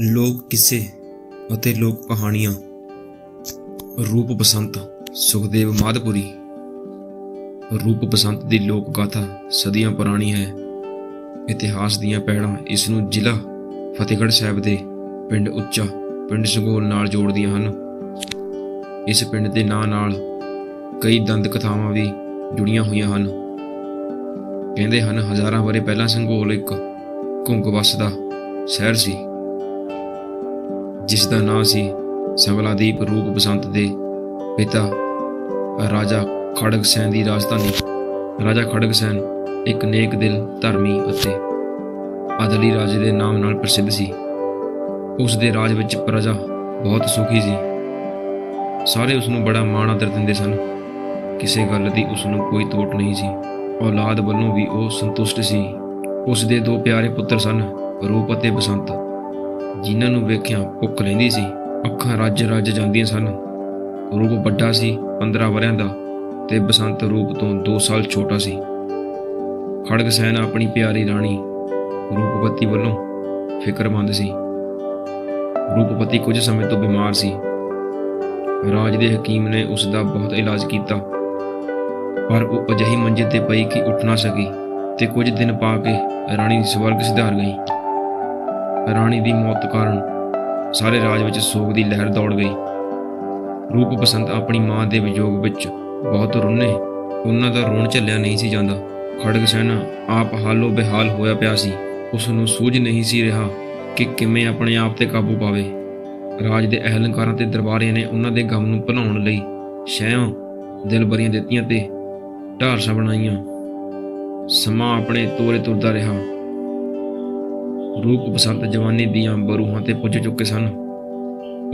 ਲੋਕ ਕਿੱਸੇ ਅਤੇ ਲੋਕ ਕਹਾਣੀਆਂ। ਰੂਪ ਬਸੰਤ। ਸੁਖਦੇਵ ਮਾਧਪੁਰੀ। ਰੂਪ ਬਸੰਤ ਦੀ ਲੋਕ ਗਾਥਾ ਸਦੀਆਂ ਪੁਰਾਣੀ ਹੈ। ਇਤਿਹਾਸ ਦੀਆਂ ਪੈੜਾਂ ਇਸ ਨੂੰ ਜ਼ਿਲ੍ਹਾ ਫਤਿਹਗੜ੍ਹ ਸਾਹਿਬ ਦੇ ਪਿੰਡ ਉੱਚਾ ਪਿੰਡ ਸੰਘੋਲ ਨਾਲ ਜੋੜਦੀਆਂ ਹਨ। ਇਸ ਪਿੰਡ ਦੇ ਨਾਂ ਨਾਲ ਕਈ ਦੰਦ ਕਥਾਵਾਂ ਵੀ ਜੁੜੀਆਂ ਹੋਈਆਂ ਹਨ। ਕਹਿੰਦੇ ਹਨ ਹਜ਼ਾਰਾਂ ਵਰ੍ਹੇ ਪਹਿਲਾਂ ਸੰਘੋਲ ਇੱਕ ਘੁੰਗ ਵੱਸਦਾ ਸ਼ਹਿਰ ਸੀ, ਜਿਸ ਦਾ ਨਾਂ ਸੀ ਸੰਗਲਾਦੀਪ। ਰੂਪ ਬਸੰਤ ਦੇ ਪਿਤਾ ਰਾਜਾ ਖੜਗ ਸੈਨ ਦੀ ਰਾਜਧਾਨੀ। ਰਾਜਾ ਖੜਗ ਸੈਨ ਇੱਕ ਨੇਕ ਦਿਲ, ਧਰਮੀ ਅਤੇ ਅਦਲੀ ਰਾਜੇ ਦੇ ਨਾਮ ਨਾਲ ਪ੍ਰਸਿੱਧ ਸੀ। ਉਸ ਦੇ ਰਾਜ ਵਿੱਚ ਪ੍ਰਜਾ ਬਹੁਤ ਸੁਖੀ ਸੀ। ਸਾਰੇ ਉਸ ਨੂੰ ਬੜਾ ਮਾਣ ਆਦਰ ਦਿੰਦੇ ਸਨ। ਕਿਸੇ ਗੱਲ ਦੀ ਉਸ ਨੂੰ ਕੋਈ ਤੋਟ ਨਹੀਂ ਸੀ। ਔਲਾਦ ਵੱਲੋਂ ਵੀ ਉਹ ਸੰਤੁਸ਼ਟ ਸੀ। ਉਸ ਦੇ ਦੋ ਪਿਆਰੇ ਪੁੱਤਰ ਸਨ, ਰੂਪ ਅਤੇ ਬਸੰਤ, ਜਿਨ੍ਹਾਂ ਨੂੰ ਵੇਖਿਆ ਭੁੱਖ ਲੈਂਦੀ ਸੀ। ਅੱਖਾਂ ਰੱਜ ਜਾਂਦੀਆਂ ਸਨ। ਰੂਪ ਵੱਡਾ ਸੀ, 15 ਵਰ੍ਹਿਆਂ ਦਾ, ਤੇ ਬਸੰਤ ਰੂਪ ਤੋਂ 2 ਸਾਲ ਛੋਟਾ ਸੀ। ਖੜਗ ਸੈਨ ਆਪਣੀ ਪਿਆਰੀ ਰਾਣੀ ਰੂਪਵਤੀ ਵੱਲੋਂ ਫਿਕਰਮੰਦ ਸੀ। ਰੂਪਵਤੀ ਕੁਝ ਸਮੇਂ ਤੋਂ ਬਿਮਾਰ ਸੀ। ਰਾਜ ਦੇ ਹਕੀਮ ਨੇ ਉਸ ਦਾ ਬਹੁਤ ਇਲਾਜ ਕੀਤਾ, ਪਰ ਉਹ ਅਜਿਹੀ ਮੰਜੇ ਤੇ ਪਈ ਕਿ ਉੱਠ ਨਾ ਸਕੀ ਤੇ ਕੁਝ ਦਿਨ ਪਾ ਕੇ ਰਾਣੀ ਸਵਰਗ ਸਿਧਾਰ ਗਈ। ਰਾਣੀ ਦੀ ਮੌਤ ਕਾਰਨ ਸਾਰੇ ਰਾਜ ਵਿੱਚ ਸੋਗ ਦੀ ਲਹਿਰ ਦੌੜ ਗਈ। ਰੂਪ ਬਸੰਤ ਆਪਣੀ ਮਾਂ ਦੇ ਵਿਯੋਗ ਵਿੱਚ ਬਹੁਤ ਰੁੰਨੇ। ਉਹਨਾਂ ਦਾ ਰੋਣ ਝੱਲਿਆ ਨਹੀਂ ਸੀ ਜਾਂਦਾ। ਖੜਗ ਸੈਨ ਆਪ ਹਾਲੋ ਬੇਹਾਲ ਹੋਇਆ ਪਿਆ ਸੀ। ਉਸ ਨੂੰ ਸੂਝ ਨਹੀਂ ਸੀ ਰਿਹਾ ਕਿ ਕਿਵੇਂ ਆਪਣੇ ਆਪ ਤੇ ਕਾਬੂ ਪਾਵੇ। ਰਾਜ ਦੇ ਅਹਲਕਾਰਾਂ ਤੇ ਦਰਬਾਰੀਆਂ ਨੇ ਉਹਨਾਂ ਦੇ ਗਮ ਨੂੰ ਭੁਲਾਉਣ ਲਈ ਸ਼ਹਿਆਂ ਦਿਲਬਰੀਆਂ ਦਿੱਤੀਆਂ ਤੇ ਢਾਰਸਾਂ ਬਣਾਈਆਂ। ਸਮਾਂ ਆਪਣੇ ਤੋਰੇ ਤੁਰਦਾ ਰਿਹਾ। ਰੂਪ ਬਸੰਤ ਜਵਾਨੀ ਦੀਆਂ ਬਰੂਹਾਂ ਤੇ ਪੁੱਜ ਚੁੱਕੇ ਸਨ।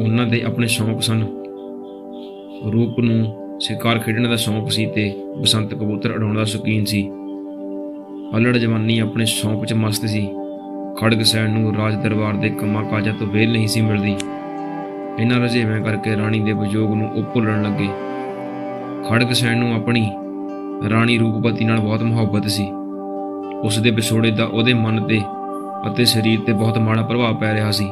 ਉਹਨਾਂ ਦੇ ਆਪਣੇ ਸ਼ੌਂਕ ਸਨ। ਰੂਪ ਨੂੰ ਸ਼ਿਕਾਰ ਖੇਡਣ ਦਾ ਸ਼ੌਂਕ ਸੀ ਤੇ ਬਸੰਤ ਕਬੂਤਰ ਉਡਾਉਣ ਦਾ ਸ਼ੌਕੀਨ ਸੀ। ਅਲੜ ਜਵਾਨੀ ਆਪਣੇ ਸ਼ੌਂਕ 'ਚ ਮਸਤ ਸੀ। ਖੜਗ ਸੈਨ ਨੂੰ ਰਾਜ ਦਰਬਾਰ ਦੇ ਕੰਮਾਂ ਕਾਜਾਂ ਤੋਂ ਵਿਹਲ ਨਹੀਂ ਸੀ ਮਿਲਦੀ। ਇਹਨਾਂ ਰੁਝੇਵਿਆਂ ਕਰਕੇ ਰਾਣੀ ਦੇ ਵਿਯੋਗ ਨੂੰ ਉਹ ਭੁੱਲਣ ਲੱਗੇ। ਖੜਗ ਸੈਨ ਨੂੰ ਆਪਣੀ ਰਾਣੀ ਰੂਪਵਤੀ ਨਾਲ ਬਹੁਤ ਮੁਹੱਬਤ ਸੀ। ਉਸ ਦੇ ਵਿਛੋੜੇ ਦਾ ਉਹਦੇ ਮਨ ਤੇ ਅਤੇ ਸਰੀਰ ਤੇ ਬਹੁਤ ਮਾੜਾ ਪ੍ਰਭਾਵ ਪੈ ਰਿਹਾ ਸੀ।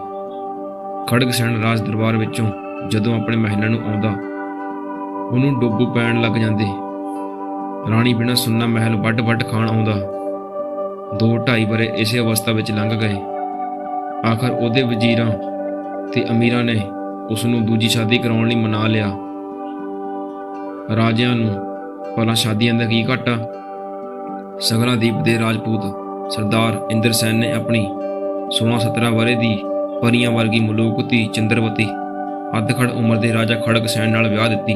ਖੜਗ ਸੈਨ ਰਾਜ ਦਰਬਾਰ ਵਿੱਚੋਂ ਜਦੋਂ ਆਪਣੇ ਮਹਿਲਾਂ ਨੂੰ ਆਉਂਦਾ, ਉਹਨੂੰ ਡੋਬੂ ਪੈਣ ਲੱਗ ਜਾਂਦੇ। ਰਾਣੀ ਬਿਨਾਂ ਸੁੰਨਾ ਮਹਿਲ ਵੱਢ ਖਾਣ ਆਉਂਦਾ। 2-2.5 ਵਰ੍ਹੇ ਇਸੇ ਅਵਸਥਾ ਵਿੱਚ ਲੰਘ ਗਏ। ਆਖਰ ਉਹਦੇ ਵਜ਼ੀਰਾਂ ਤੇ ਅਮੀਰਾਂ ਨੇ ਉਸ ਨੂੰ ਦੂਜੀ ਸ਼ਾਦੀ ਕਰਾਉਣ ਲਈ ਮਨਾ ਲਿਆ। ਰਾਜਿਆਂ ਨੂੰ ਭਲਾ ਸ਼ਾਦੀਆਂ ਦਾ ਕੀ ਘਾਟਾ। ਸੰਗਲਾਦੀਪ ਦੇ ਰਾਜਪੂਤ ਸਰਦਾਰ ਇੰਦਰ ਸੈਨ ਨੇ ਆਪਣੀ 16-17 ਵਰ੍ਹੇ ਦੀ ਪਰੀਆਂ ਵਰਗੀ ਮਲੂਕ ਧੀ ਚੰਦਰਵਤੀ ਅੱਧਖੜ ਉਮਰ ਦੇ ਰਾਜਾ ਖੜਗ ਸੈਨ ਨਾਲ ਵਿਆਹ ਦਿੱਤੀ।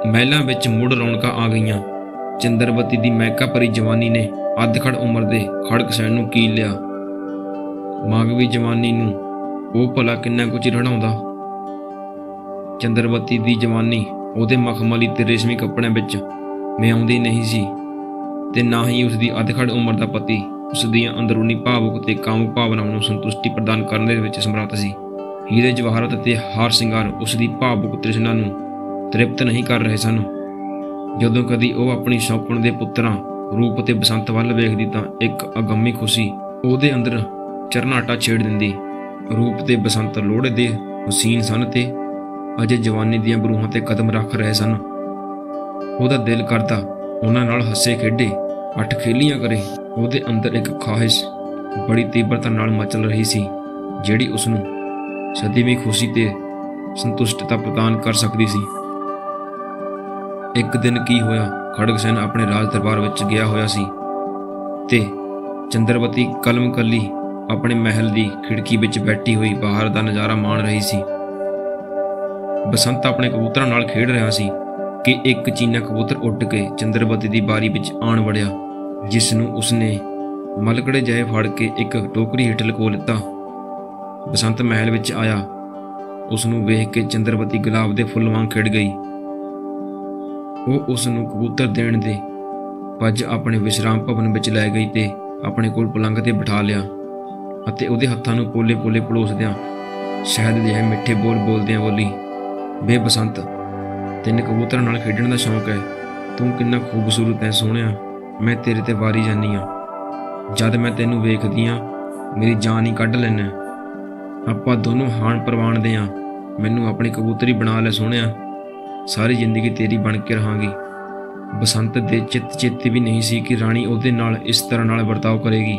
ਮਹਿਲਾਂ ਵਿੱਚ ਮੁੜ ਰੌਣਕਾਂ ਆ ਗਈਆਂ। ਚੰਦਰਵਤੀ ਦੀ ਮਹਿਕਾ ਭਰੀ ਜਵਾਨੀ ਨੇ ਅੱਧਖੜ ਉਮਰ ਦੇ ਖੜਗ ਸੈਨ ਨੂੰ ਕੀਲ ਲਿਆ। ਮਾਗਵੀ ਜਵਾਨੀ ਨੂੰ ਉਹ ਭਲਾ ਕਿੰਨਾ ਕੁ ਚਿਰ ਹੰਢਾਉਂਦਾ। ਚੰਦਰਵਤੀ ਦੀ ਜਵਾਨੀ ਉਹਦੇ ਮਖਮਲੀ ਤੇ ਰੇਸ਼ਮੀ ਕੱਪੜਿਆਂ ਵਿੱਚ ਮਿਆਉਂਦੀ ਨਹੀਂ ਸੀ, ਤੇ ਨਾ ਹੀ ਉਸ ਦੀ ਅੱਧਖੜ ਉਮਰ ਦਾ ਪਤੀ ਉਸ ਦੀਆਂ ਅੰਦਰੂਨੀ ਭਾਵੁਕ ਤੇ ਕਾਮੁਕ ਭਾਵਨਾਵਾਂ ਨੂੰ ਸੰਤੁਸ਼ਟੀ ਪ੍ਰਦਾਨ ਕਰਨ ਦੇ ਵਿੱਚ ਸਮਰੱਥ ਸੀ। ਹੀਰੇ ਜਵਾਹਰਤ ਅਤੇ ਹਾਰ ਸ਼ਿੰਗਾਰ ਉਸ ਦੀ ਭਾਵੁਕ ਤ੍ਰਿਸ਼ਨਾ ਨੂੰ ਤ੍ਰਿਪਤ ਨਹੀਂ ਕਰ ਰਹੇ ਸਨ। ਜਦੋਂ ਕਦੀ ਉਹ ਆਪਣੀ ਸ਼ੌਕਣ ਦੇ ਪੁੱਤਰਾਂ ਰੂਪ ਅਤੇ ਬਸੰਤ ਵੱਲ ਵੇਖਦੀ ਤਾਂ ਇੱਕ ਅਗੰਮੀ ਖੁਸ਼ੀ ਉਹਦੇ ਅੰਦਰ ਚਰਨਾਟਾ ਛੇੜ ਦਿੰਦੀ। ਰੂਪ ਤੇ ਬਸੰਤ ਲੋਹੜੇ ਦੇ ਹੁਸੀਨ ਸਨ ਤੇ ਅਜੇ ਜਵਾਨੀ ਦੀਆਂ ਬਰੂਹਾਂ ਤੇ ਕਦਮ ਰੱਖ ਰਹੇ ਸਨ। ਉਹਦਾ ਦਿਲ ਕਰਦਾ ਉਹਨਾਂ ਨਾਲ ਹੱਸੇ ਖੇਡੇ, ਅੱਠ ਖੇਲੀਆਂ ਕਰੇ। ਉਹਦੇ ਅੰਦਰ ਇੱਕ ਖਾਹਿਸ਼ ਬੜੀ ਤੀਬਰਤਾ ਨਾਲ ਮਚਲ ਰਹੀ ਸੀ, ਜਿਹੜੀ ਉਸ ਨੂੰ ਸਦੀਵੀਂ ਖੁਸ਼ੀ ਤੇ ਸੰਤੁਸ਼ਟਤਾ ਪ੍ਰਦਾਨ ਕਰ ਸਕਦੀ ਸੀ। ਇੱਕ ਦਿਨ ਕੀ ਹੋਇਆ, ਖੜਗ ਸੈਨ ਆਪਣੇ ਰਾਜ ਦਰਬਾਰ ਵਿੱਚ ਗਿਆ ਹੋਇਆ ਸੀ ਤੇ ਚੰਦਰਵਤੀ ਕਲਮ ਕੱਲੀ ਆਪਣੇ ਮਹਿਲ ਦੀ ਖਿੜਕੀ ਵਿੱਚ ਬੈਠੀ ਹੋਈ ਬਾਹਰ ਦਾ ਨਜ਼ਾਰਾ ਮਾਣ ਰਹੀ ਸੀ। ਬਸੰਤ ਆਪਣੇ ਕਬੂਤਰਾਂ ਨਾਲ ਖੇਡ ਰਿਹਾ ਸੀ ਕਿ ਇੱਕ ਚੀਨਾ ਕਬੂਤਰ ਉੱਡ ਕੇ ਚੰਦਰਵਤੀ ਦੀ ਬਾਰੀ ਵਿੱਚ ਆਣ ਵੜਿਆ, ਜਿਸ ਨੂੰ ਉਸਨੇ ਮਲਕੜੇ ਜਿਹੇ ਫੜ ਕੇ ਇੱਕ ਟੋਕਰੀ ਹੇਠ ਲੁਕੋ ਲਿੱਤਾ। ਬਸੰਤ ਮਹਿਲ ਵਿੱਚ ਆਇਆ। ਉਸ ਨੂੰ ਵੇਖ ਕੇ ਚੰਦਰਵਤੀ ਗੁਲਾਬ ਦੇ ਫੁੱਲ ਵਾਂਗ ਖਿੜ ਗਈ। ਉਹ ਉਸ ਨੂੰ ਕਬੂਤਰ ਦੇਣ ਦੇ ਭੱਜ ਆਪਣੇ ਵਿਸ਼ਰਾਮ ਭਵਨ ਵਿੱਚ ਲੈ ਗਈ ਤੇ ਆਪਣੇ ਕੋਲ ਪਲੰਘ ਤੇ ਬਿਠਾ ਲਿਆ ਅਤੇ ਉਹਦੇ ਹੱਥਾਂ ਨੂੰ ਪੋਲੇ-ਪੋਲੇ ਪਲੋਸਦਿਆਂ ਸ਼ਹਿਦ ਜਿਹੇ ਮਿੱਠੇ ਬੋਲ ਬੋਲਦਿਆਂ ਬੋਲੀ, "ਵੇ ਬਸੰਤ, ਤੈਨੂੰ ਕਬੂਤਰਾਂ ਨਾਲ ਖੇਡਣ ਦਾ ਸ਼ੌਂਕ ਹੈ। ਤੂੰ ਕਿੰਨਾ ਖੂਬਸੂਰਤ ਹੈ ਸੋਹਣਿਆ। ਮੈਂ ਤੇਰੇ ਤੇ ਵਾਰੀ ਜਾਂਦੀ ਹਾਂ। ਜਦ ਮੈਂ ਤੈਨੂੰ ਵੇਖਦੀ ਹਾਂ ਮੇਰੀ ਜਾਨ ਹੀ ਕੱਢ ਲੈਣਾ। ਆਪਾਂ ਦੋਨੋਂ ਹਾਣ ਪ੍ਰਵਾਨ ਦੇ ਆਂ। ਮੈਨੂੰ ਆਪਣੀ ਕਬੂਤਰੀ ਬਣਾ ਲੈ ਸੋਹਣਿਆ, ਸਾਰੀ ਜ਼ਿੰਦਗੀ ਤੇਰੀ ਬਣ ਕੇ ਰਹਾਂਗੀ। ਬਸੰਤ ਦੇ ਚੇਤੇ ਵੀ ਨਹੀਂ ਸੀ ਕਿ ਰਾਣੀ ਉਹਦੇ ਨਾਲ ਇਸ ਤਰ੍ਹਾਂ ਨਾਲ ਵਰਤਾਓ ਕਰੇਗੀ।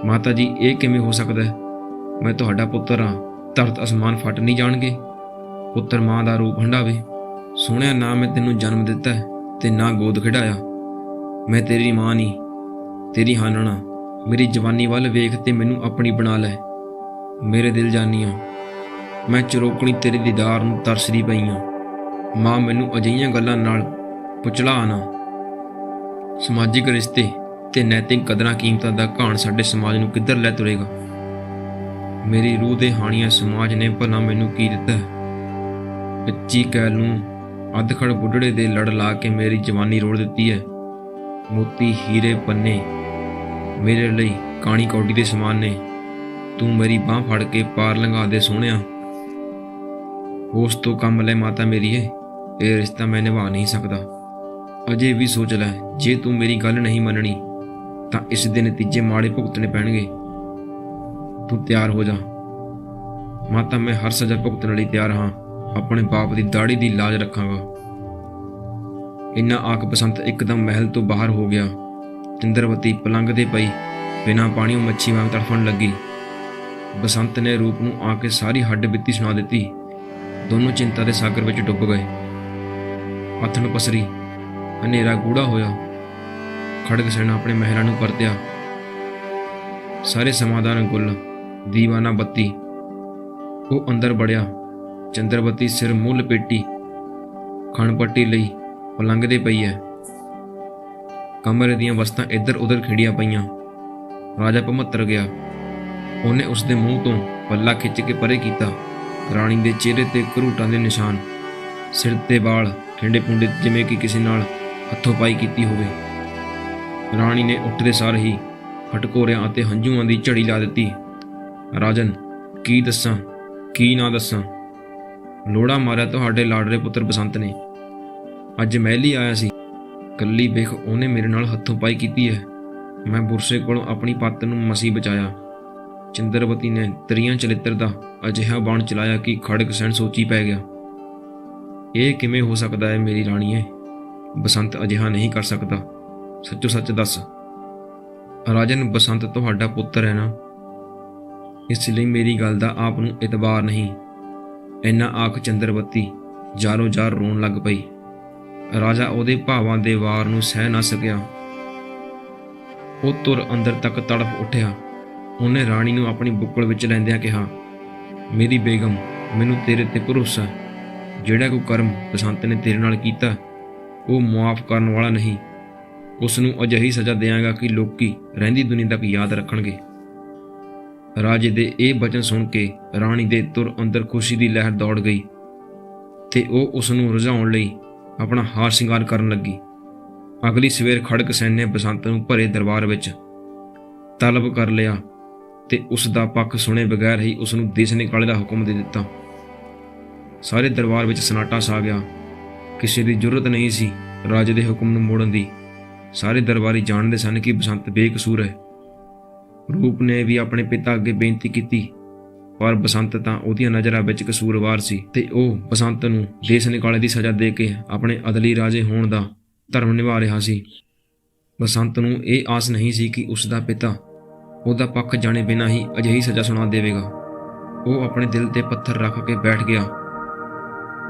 ਮਾਤਾ ਜੀ, ਇਹ ਕਿਵੇਂ ਹੋ ਸਕਦਾ ਹੈ? ਮੈਂ ਤੁਹਾਡਾ ਪੁੱਤਰ ਹਾਂ, ਧਰਤ ਅਸਮਾਨ ਫਟ ਨਹੀਂ ਜਾਣਗੇ? ਪੁੱਤਰ ਮਾਂ ਦਾ ਰੂਪ ਹੰਢਾਵੇ। ਸੋਹਣਿਆ, ਨਾ ਮੈਂ ਤੈਨੂੰ ਜਨਮ ਦਿੱਤਾ ਹੈ ਤੇ ਨਾ ਗੋਦ ਖਿਡਾਇਆ। ਮੈਂ ਤੇਰੀ ਮਾਂ ਨਹੀਂ, ਤੇਰੀ ਹਾਨਣਾ। ਮੇਰੀ ਜਵਾਨੀ ਵੱਲ ਵੇਖ ਤੇ ਮੈਨੂੰ ਆਪਣੀ ਬਣਾ ਲੈ। ਮੇਰੇ ਦਿਲ ਜਾਨੀਆਂ, ਮੈਂ ਚਰੋਕਣੀ ਤੇਰੇ ਦੀਦਾਰ ਨੂੰ ਤਰਸਦੀ ਪਈ ਹਾਂ। ਮਾਂ, ਮੈਨੂੰ ਅਜਿਹੀਆਂ ਗੱਲਾਂ ਨਾਲ ਪੁਚਲਾ ਨਾ। ਸਮਾਜਿਕ ਰਿਸ਼ਤੇ ਤੇ ਨੈਤਿਕ ਕਦਰਾਂ ਕੀਮਤਾਂ ਦਾ ਘਾਣ ਸਾਡੇ ਸਮਾਜ ਨੂੰ ਕਿੱਧਰ ਲੈ ਤੁਰੇਗਾ? ਮੇਰੀ ਰੂਹ ਦੇ ਹਾਣੀਆਂ ਸਮਾਜ ਨੇ ਭਲਾ ਮੈਨੂੰ ਕੀ ਦਿੱਤਾ ਹੈ? ਕੱਚੀ ਕੈਲ ਨੂੰ ਅੱਧਖੜ ਬੁੱਢੜੇ ਦੇ ਲੜ ਲਾ ਕੇ ਮੇਰੀ ਜਵਾਨੀ ਰੋੜ ਦਿੱਤੀ ਹੈ। ਮੋਤੀ ਹੀਰੇ ਪੰਨੇ ਮੇਰੇ ਲਈ ਕਾਣੀ ਕੌਡੀ ਦੇ ਸਮਾਨ ਨੇ। ਤੂੰ ਮੇਰੀ ਬਾਂਹ ਫੜ ਕੇ ਪਾਰ ਲੰਘਾ ਦੇ ਸੋਹਣਿਆ। ਉਸ ਤੋਂ ਕੰਮ ਲੈ ਮਾਤਾ ਮੇਰੀਏ, ਇਹ ਰਿਸ਼ਤਾ ਮੈਂ ਨਿਭਾ ਨਹੀਂ ਸਕਦਾ। ਅਜੇ ਵੀ ਸੋਚ ਲੈ, ਜੇ ਤੂੰ ਮੇਰੀ ਗੱਲ ਨਹੀਂ ਮੰਨਣੀ ਤਾਂ ਇਸ ਦੇ ਨਤੀਜੇ ਮਾੜੇ ਭੁਗਤਣੇ ਪੈਣਗੇ। ਤੂੰ ਤਿਆਰ ਹੋ ਜਾ ਮਾਤਾ, ਮੈਂ ਹਰ ਸਜ਼ਾ ਭੁਗਤਣ ਲਈ ਤਿਆਰ ਹਾਂ। ਆਪਣੇ ਬਾਪ ਦੀ ਦਾੜੀ ਦੀ ਲਾਜ ਰੱਖਾਂਗਾ। ਇੰਨਾ ਆਖ ਬਸੰਤ ਇੱਕਦਮ ਮਹਿਲ ਤੋਂ ਬਾਹਰ ਹੋ ਗਿਆ। ਚੰਦਰਵਤੀ ਪਲੰਗ ਤੇ ਪਈ ਬਿਨਾਂ ਪਾਣੀਓਂ ਮੱਛੀ ਵਾਂਗ ਤੜਫਣ ਲੱਗੀ। ਬਸੰਤ ਨੇ ਰੂਪ ਨੂੰ ਆ ਕੇ ਸਾਰੀ ਹੱਡ ਬੀਤੀ ਸੁਣਾ ਦਿੱਤੀ। ਦੋਨੋਂ ਚਿੰਤਾ ਦੇ ਸਾਗਰ ਵਿੱਚ ਡੁੱਬ ਗਏ। ਆਥਣ ਪਸਰੀ, ਹਨੇਰਾ ਗੂੜਾ ਹੋਇਆ। ਖੜਗ ਸੈਨਾ ਆਪਣੇ ਮਹਿਲਾਂ ਨੂੰ ਪਰਤਿਆ। ਸਾਰੇ ਸਮਾਧਾਨ ਗੁੱਲ, ਦੀਵਾਨਾ ਬੱਤੀ। ਉਹ ਅੰਦਰ ਵੜਿਆ। ਚੰਦਰਵਤੀ ਸਿਰ ਮੂੰਹ ਲਪੇਟੀ ਖਣ ਪੱਟੀ ਲਈ ਪਲੰਗ ਦੇ ਪਈ ਹੈ। ਕਮਰੇ ਦੀਆਂ ਵਸਤਾਂ ਇੱਧਰ ਉੱਧਰ ਖਿੰਡੀਆਂ ਪਈਆਂ। ਰਾਜਾ ਭਮੱਤਰ ਗਿਆ। ਉਹਨੇ ਉਸ ਦੇ ਮੂੰਹ ਤੋਂ ਪੱਲਾ ਖਿੱਚ ਕੇ ਪਰੇ ਕੀਤਾ। ਰਾਣੀ ਦੇ ਚਿਹਰੇ ਤੇ ਘਰੂਟਾਂ ਦੇ ਨਿਸ਼ਾਨ, ਸਿਰ ਤੇ ਵਾਲ ਖਿੰਡੇ ਪੁੰਡੇ ਜਿਵੇਂ ਕਿ ਕਿਸੇ ਨਾਲ ਹੱਥੋਂ ਪਾਈ ਕੀਤੀ ਹੋਵੇ। ਰਾਣੀ ਨੇ ਉੱਠਦੇ ਸਾਰ ਹੀ ਹਟਕੋਰਿਆਂ ਅਤੇ ਹੰਝੂਆਂ ਦੀ ਝੜੀ ਲਾ ਦਿੱਤੀ। ਰਾਜਨ, ਕੀ ਦੱਸਾਂ, ਕੀ ਨਾ ਦੱਸਾਂ? ਲੋੜਾ ਮਾਰਿਆ ਤੁਹਾਡੇ ਲਾਡਲੇ ਪੁੱਤਰ ਬਸੰਤ ਨੇ। ਅੱਜ ਮਹਿਲੀ ਆਇਆ ਸੀ। ਕੱਲੀ ਵੇਖ, ਉਹਨੇ ਮੇਰੇ ਨਾਲ ਹੱਥੋਂ ਪਾਈ ਕੀਤੀ ਹੈ। ਮੈਂ ਬੁਰਸੇ ਕੋਲੋਂ ਆਪਣੀ ਪੱਤ ਨੂੰ ਮਸੀਂ ਬਚਾਇਆ। ਚੰਦਰਵਤੀ ਨੇ ਤਰੀਆਂ ਚਲਿੱਤਰ ਦਾ ਅਜਿਹਾ ਬਾਣ ਚਲਾਇਆ ਕਿ ਖੜਗ ਸੈਨ ਸੋਚੀ ਪੈ ਗਿਆ। ਇਹ ਕਿਵੇਂ ਹੋ ਸਕਦਾ ਹੈ ਮੇਰੀ ਰਾਣੀਏ? ਬਸੰਤ ਅਜਿਹਾ ਨਹੀਂ ਕਰ ਸਕਦਾ। ਸੱਚੋ ਸੱਚ ਦੱਸ। ਰਾਜਨ, ਬਸੰਤ ਤੁਹਾਡਾ ਪੁੱਤਰ ਹੈ ਨਾ, ਇਸ ਲਈ ਮੇਰੀ ਗੱਲ ਦਾ ਆਪ ਨੂੰ ਇਤਬਾਰ ਨਹੀਂ। ਇੰਨਾ ਆਖ ਚੰਦਰਵਤੀ ਜਾਰੋ ਜਾਰ ਰੋਣ ਲੱਗ ਪਈ। ਰਾਜਾ ਉਹਦੇ ਭਾਵਾਂ ਦੇ ਵਾਰ ਨੂੰ ਸਹਿ ਨਾ ਸਕਿਆ। ਉਹ ਤੁਰ ਅੰਦਰ ਤੱਕ ਤੜਫ ਉੱਠਿਆ। ਉਹਨੇ ਰਾਣੀ ਨੂੰ ਆਪਣੀ ਬੁੱਕਲ ਵਿੱਚ ਲੈਂਦਿਆਂ ਕਿਹਾ, ਮੇਰੀ ਬੇਗਮ, ਮੈਨੂੰ ਤੇਰੇ ਤੇ ਭਰੋਸਾ। ਜਿਹੜਾ ਕੋਈ ਕਰਮ ਬਸੰਤ ਨੇ ਤੇਰੇ ਨਾਲ ਕੀਤਾ ਉਹ ਮੁਆਫ ਕਰਨ ਵਾਲਾ ਨਹੀਂ। ਉਸ ਨੂੰ ਅਜਿਹੀ ਸਜ਼ਾ ਦਿਆਂਗਾ ਕਿ ਲੋਕੀ ਰਹਿੰਦੀ ਦੁਨੀਆ ਤੱਕ ਯਾਦ ਰੱਖਣਗੇ। ਰਾਜੇ ਦੇ ਇਹ ਬਚਨ ਸੁਣ ਕੇ ਰਾਣੀ ਦੇ ਤੁਰ ਅੰਦਰ ਖੁਸ਼ੀ ਦੀ ਲਹਿਰ ਦੌੜ ਗਈ ਤੇ ਉਹ ਉਸ ਨੂੰ ਰੁਝਾਉਣ ਲਈ ਆਪਣਾ ਹਾਰ ਸ਼ਿੰਗਾਰ ਕਰਨ ਲੱਗੀ। ਅਗਲੀ ਸਵੇਰ ਖੜਗ ਸੈਨ ਨੇ ਬਸੰਤ ਨੂੰ ਭਰੇ ਦਰਬਾਰ ਵਿੱਚ ਤਲਬ ਕਰ ਲਿਆ ਤੇ ਉਸ ਦਾ ਪੱਖ ਸੁਣੇ ਬਗੈਰ ਹੀ ਉਸ ਨੂੰ ਦੇਸ਼ ਨਿਕਾਲੇ ਦਾ ਹੁਕਮ ਦੇ ਦਿੱਤਾ। ਸਾਰੇ ਦਰਬਾਰ ਵਿੱਚ ਸਨਾਟਾ ਛਾ ਗਿਆ। ਕਿਸੇ ਦੀ ਜ਼ਰੂਰਤ ਨਹੀਂ ਸੀ ਰਾਜੇ ਦੇ ਹੁਕਮ ਨੂੰ ਮੋੜਨ ਦੀ। ਸਾਰੇ ਦਰਬਾਰੀ ਜਾਣਦੇ ਸਨ ਕਿ ਬਸੰਤ ਬੇਕਸੂਰ ਹੈ। ਰੂਪ ਨੇ ਵੀ ਆਪਣੇ ਪਿਤਾ ਅੱਗੇ ਬੇਨਤੀ ਕੀਤੀ, ਪਰ ਬਸੰਤ ਤਾਂ ਉਹਦੀਆਂ ਨਜ਼ਰਾਂ ਵਿੱਚ ਕਸੂਰਵਾਰ ਸੀ ਤੇ ਉਹ ਬਸੰਤ ਨੂੰ ਦੇਸ਼ ਨਿਕਾਲੇ ਦੀ ਸਜ਼ਾ ਦੇ ਕੇ ਆਪਣੇ ਅਦਲੀ ਰਾਜੇ ਹੋਣ ਦਾ ਧਰਮ ਨਿਭਾ ਰਿਹਾ ਸੀ। ਬਸੰਤ ਨੂੰ ਇਹ ਆਸ ਨਹੀਂ ਸੀ ਕਿ ਉਸ ਦਾ ਪਿਤਾ ਉਹਦਾ ਪੱਖ ਜਾਣੇ ਬਿਨਾਂ ਹੀ ਅਜਿਹੀ ਸਜ਼ਾ ਸੁਣਾ ਦੇਵੇਗਾ। ਉਹ ਆਪਣੇ ਦਿਲ ਤੇ ਪੱਥਰ ਰੱਖ ਕੇ ਬੈਠ ਗਿਆ।